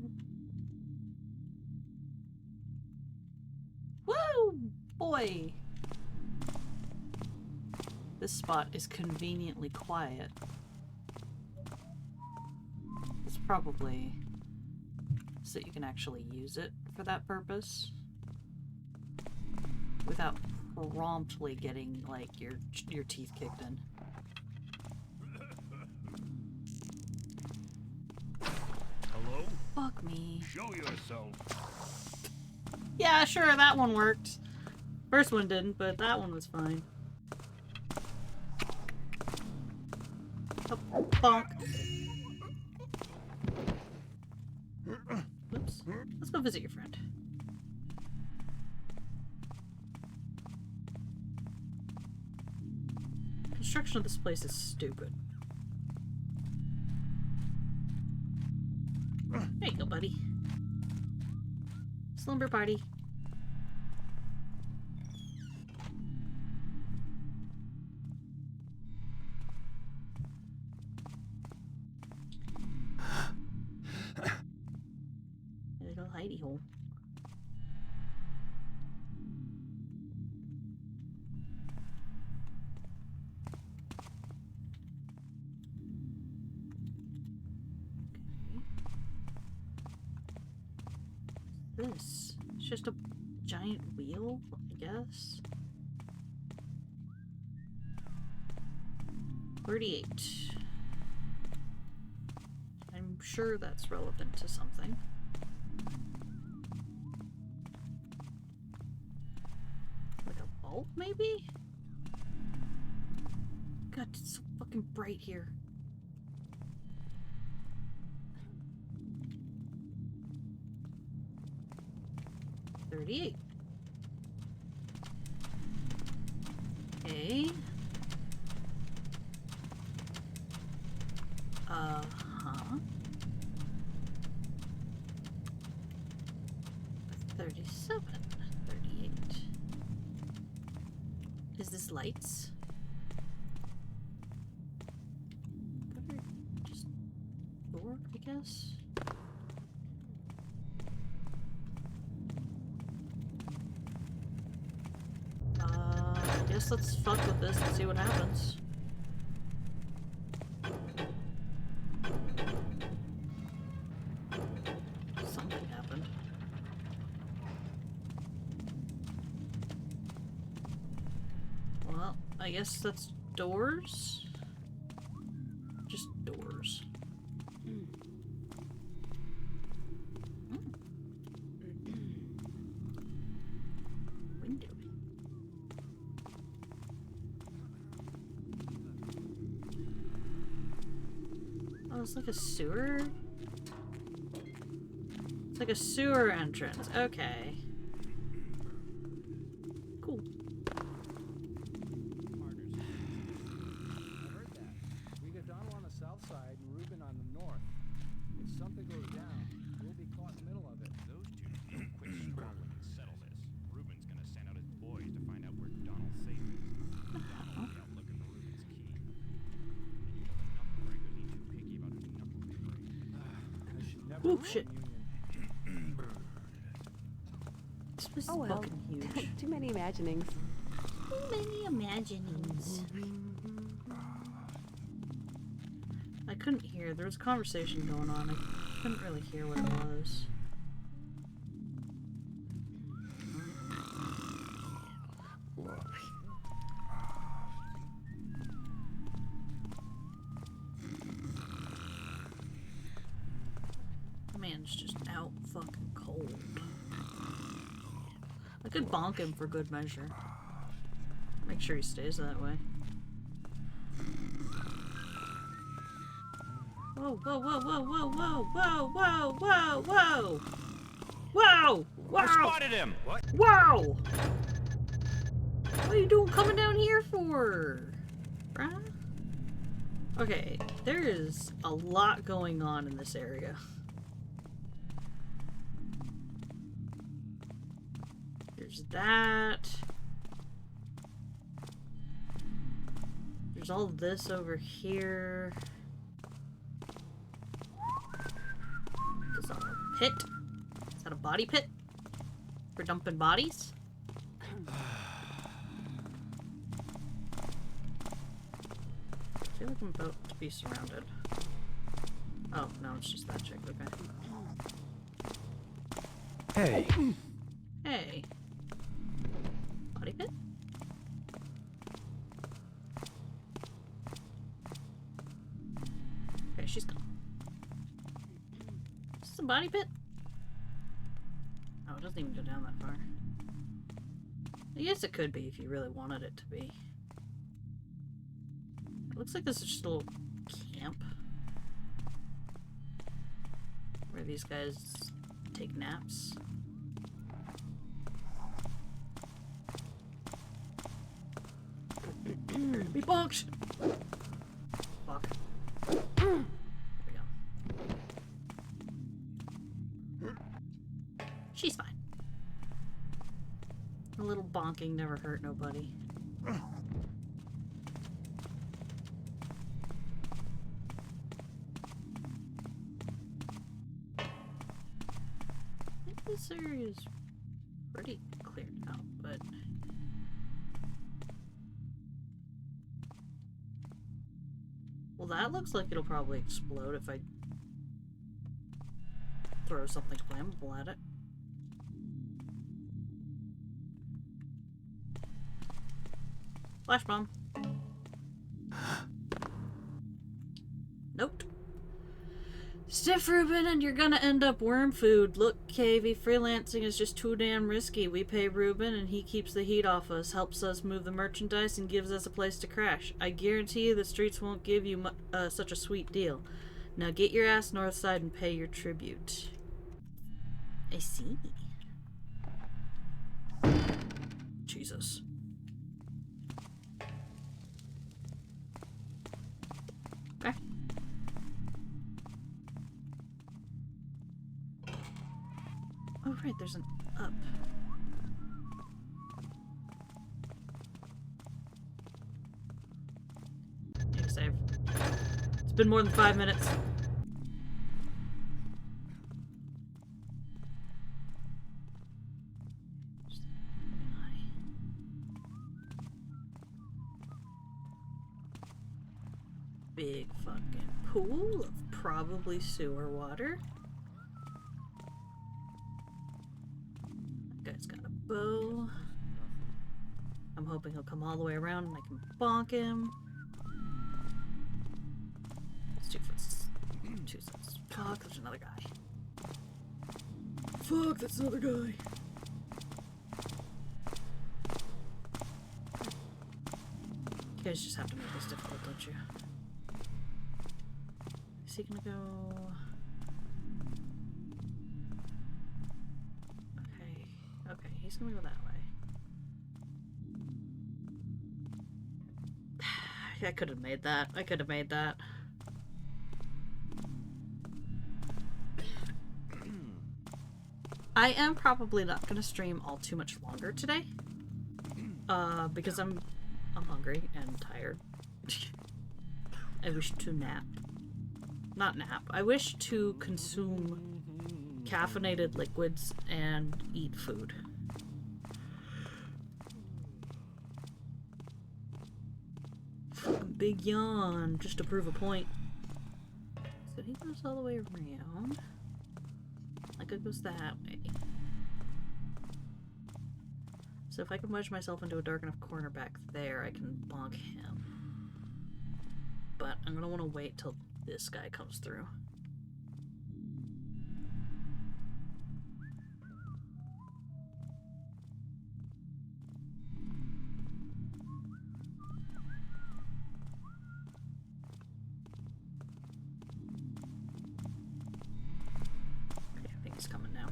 Woo! Boy! This spot is conveniently quiet. It's probably so that you can actually use it for that purpose without promptly getting like your teeth kicked in. Hello? Fuck me. Show yourself. Yeah, sure, that one worked. First one didn't, but that one was fine. Oh, bonk. Oops. Let's go visit your friend. Construction of this place is stupid. There you go, buddy. Slumber party. Little hidey hole. This? It's just a giant wheel, I guess. 38. I'm sure that's relevant to something. Like a bulb, maybe? God, it's so fucking bright here. $38. Okay. Uh-huh. 37. 38. Is this lights? Better just door, I guess? I guess let's fuck with this and see what happens. Something happened. Well, I guess that's doors? Just doors. Window. Oh, it's like a sewer? It's like a sewer entrance. Okay. Cool. I heard that. We got Donald on the south side and Reuben on the north. If something goes down, we'll be caught in the middle of it. Those two need to quit squabbling and settle this. Ruben's gonna send out his boys to find out where Donald's safe is. Donald will be out looking for Ruben's key. And you know the knuckle breakers ain't too picky about whose knuckles they break. I should never Ooh, run shit. union. This place is Oh well. fucking huge. Too many imaginings. Too many imaginings. I couldn't hear. There was a conversation going on. I couldn't really hear what it was. The man's just out fucking cold. I could bonk him for good measure. Make sure he stays that way. Whoa, whoa, whoa, whoa, whoa, whoa, whoa, whoa, whoa, whoa! Whoa! Wow! I spotted him! What? Wow! What are you doing coming down here for? Bruh? Okay, there is a lot going on in this area. There's that. There's all this over here. There's a pit. Is that a body pit? For dumping bodies? I feel like I'm about to be surrounded. Oh, no, it's just that chick, okay. Hey. Hey. Body pit? Okay, she's gone. Is this a body pit? Oh, it doesn't even go down that far. I guess it could be if you really wanted it to be. It looks like this is just a little camp. Where these guys take naps. Be bonked! Fuck. There we go. She's fine. A little bonking never hurt nobody. I think this area is pretty cleared out, but... Well, that looks like it'll probably explode if I throw something flammable at it. Flash bomb. Nope. Stiff Reuben, and you're gonna end up worm food. Look, KV, freelancing is just too damn risky. We pay Reuben, and he keeps the heat off us, helps us move the merchandise, and gives us a place to crash. I guarantee you the streets won't give you such a sweet deal. Now get your ass north side and pay your tribute. I see. Jesus. Okay. Oh, right, there's an up. Take a save. It's been more than 5 minutes. Big fucking pool of probably sewer water. That guy's got a bow. I'm hoping he'll come all the way around and I can bonk him. It's 2 foot. 2 cents. Fuck, there's another guy. Fuck, that's another guy. You guys just have to make this difficult, don't you? Is he gonna go? Okay. Okay, he's gonna go that way. I could have made that. I could have made that. I am probably not gonna stream all too much longer today. Because I'm hungry and tired. I wish to nap. Not nap. I wish to consume caffeinated liquids and eat food. Fucking big yawn just to prove a point. So he goes all the way around. Like it goes that way. So if I can wedge myself into a dark enough corner back there, I can bonk him. But I'm gonna want to wait till this guy comes through. Okay, I think he's coming now.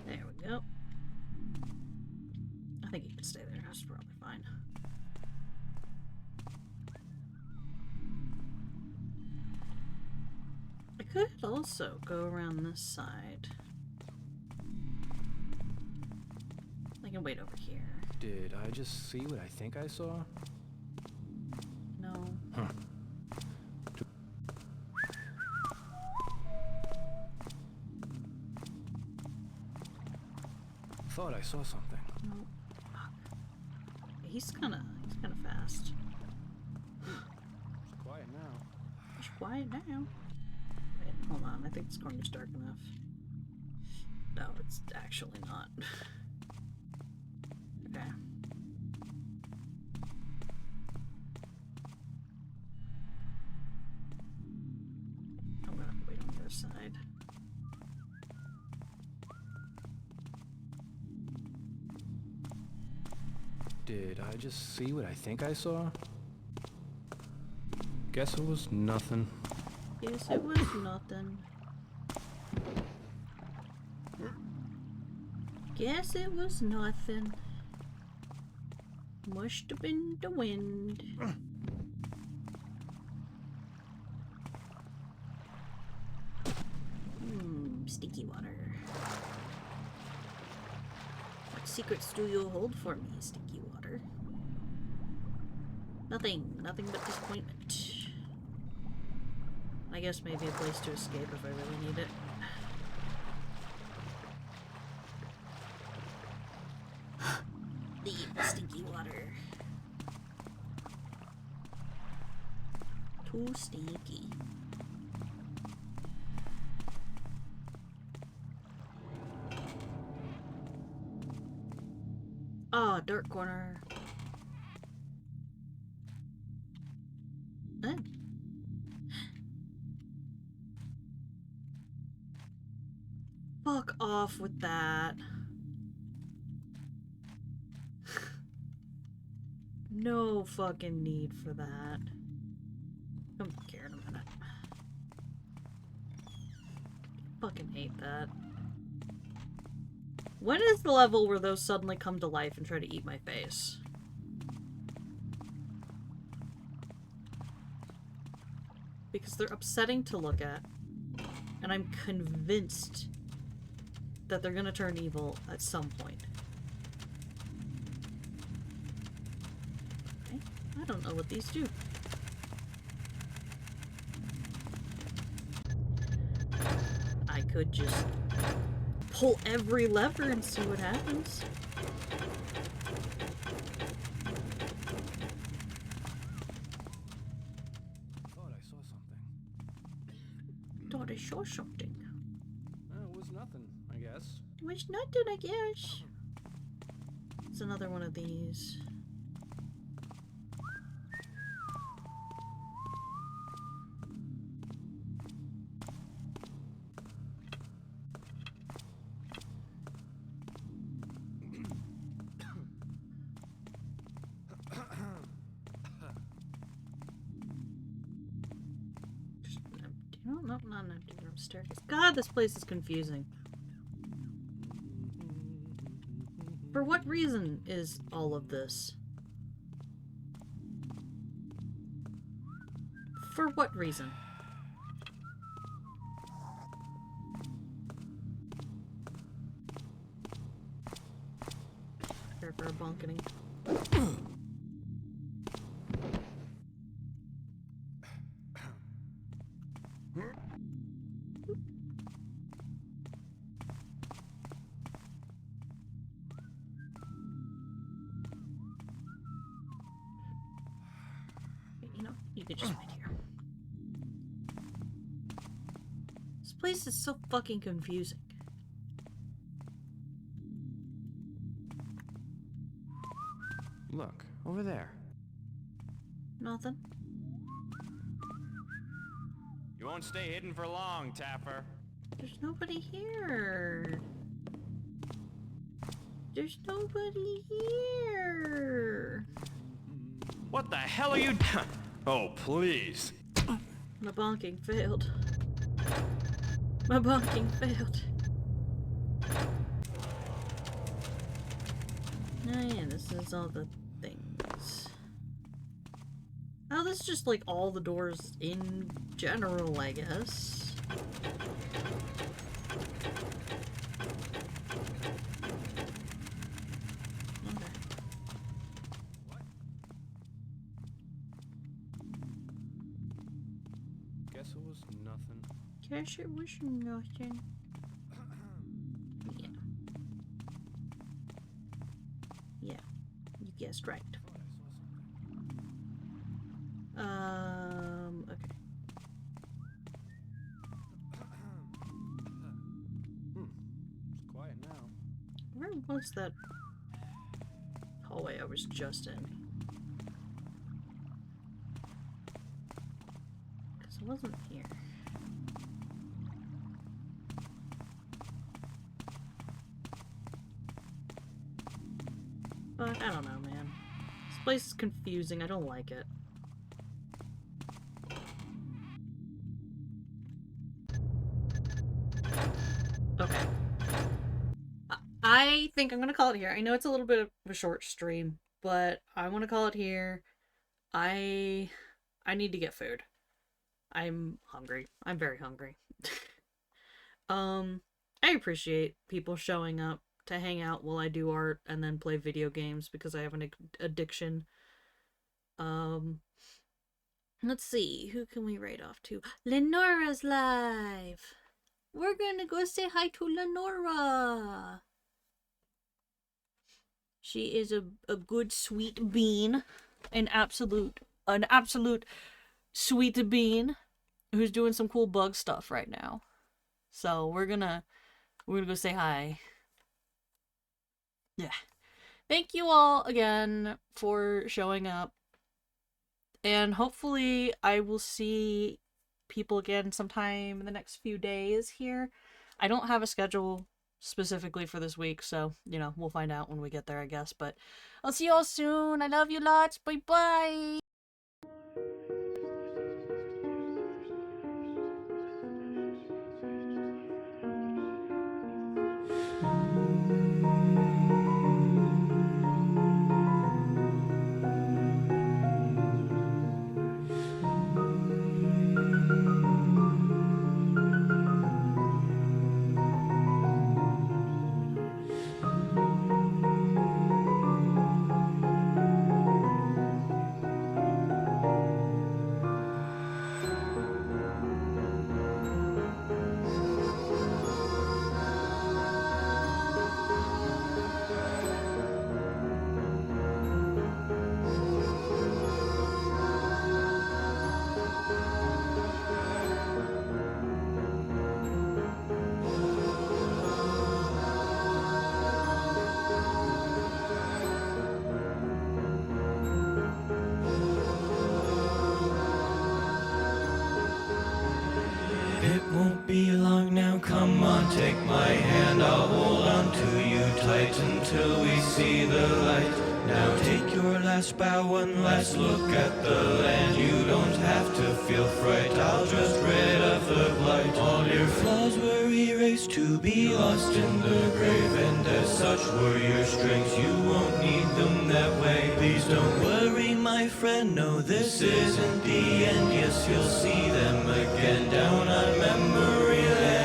There we go. I think he can stay there. That's probably fine. I could also go around this side. I can wait over here. Did I just see what I think I saw? No. Huh. Thought I saw something. No. Fuck. He's kinda fast. It's quiet now. It's quiet now. Wait, hold on. I think this corner's dark enough. No, it's actually not. Okay. side. Did I just see what I think I saw? Guess it was nothing. Yes, it was nothing. Guess it was nothing. Must have been the wind. Stinky water. What secrets do you hold for me, stinky water? Nothing. Nothing but disappointment. I guess maybe a place to escape if I really need it. The stinky water. Too stinky. Ah, dark corner. Eh. Fuck off with that. No fucking need for that. Come here in a minute. Fucking hate that. When is the level where those suddenly come to life and try to eat my face? Because they're upsetting to look at. And I'm convinced that they're gonna turn evil at some point. Okay. I don't know what these do. I could just pull every lever and see what happens. Thought I saw something. Thought I saw something. It was nothing, I guess. It was nothing, I guess. It's another one of these. No, not an empty room. Staircase. God, this place is confusing. For what reason is all of this? For what reason? Prepare for a bonkening. You know, you could just wait here. This place is so fucking confusing. Look, over there. Nothing. You won't stay hidden for long, Taffer. There's nobody here. There's nobody here. What the hell are you Oh, please. My bonking failed. My bonking failed. Oh yeah, this is all the things. Oh, this is just like all the doors in general, I guess. Okay. Guess it was nothing. Guess it was nothing. Yeah. Yeah, you guessed right. Okay. It's quiet now. Where was that hallway I was just in? Because it wasn't here. But I don't know, man. This place is confusing. I don't like it. Okay. I think I'm gonna call it here. I know it's a little bit of a short stream, but I want to call it here. I need to get food. I'm hungry. I'm very hungry. I appreciate people showing up to hang out while I do art and then play video games because I have an addiction. Let's see. Who can we write off to? Lenora's live. We're gonna go say hi to Lenora. She is a good sweet bean. An absolute sweet bean who's doing some cool bug stuff right now. So we're gonna go say hi. Yeah. Thank you all again for showing up. And hopefully I will see people again sometime in the next few days here. I don't have a schedule specifically for this week, so, you know, we'll find out when we get there, I guess. But I'll see you all soon. I love you lots. Bye-bye. It won't be long now, come on, take my hand, I'll hold on to you tight until we see the light. Now take your last bow and let's look at the land. You don't have to feel fright, I'll just rid of the blight. All your flaws were erased to be lost in the grave, and as such were your strengths, you won't need them that way. Please don't worry, my friend, no, this isn't the end. Yes, you'll see them again down on memory lane.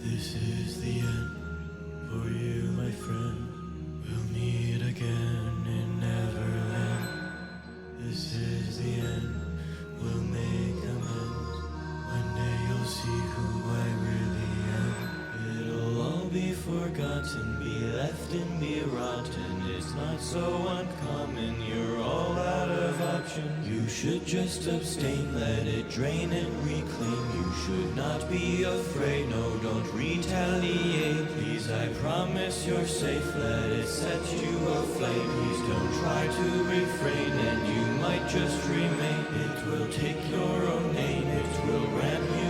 This is the end for you, my friend. We'll meet again in Neverland. This is the end, we'll make amends. One day you'll see who I really am. It'll all be forgotten, be left and be rotten. It's not so uncommon, you're all out of options. You should just abstain, let it drain and reclaim. You should not be afraid, no, don't retaliate. Please, I promise you're safe, let it set you aflame. Please don't try to refrain, and you might just remain. It will take your own name, it will ramp you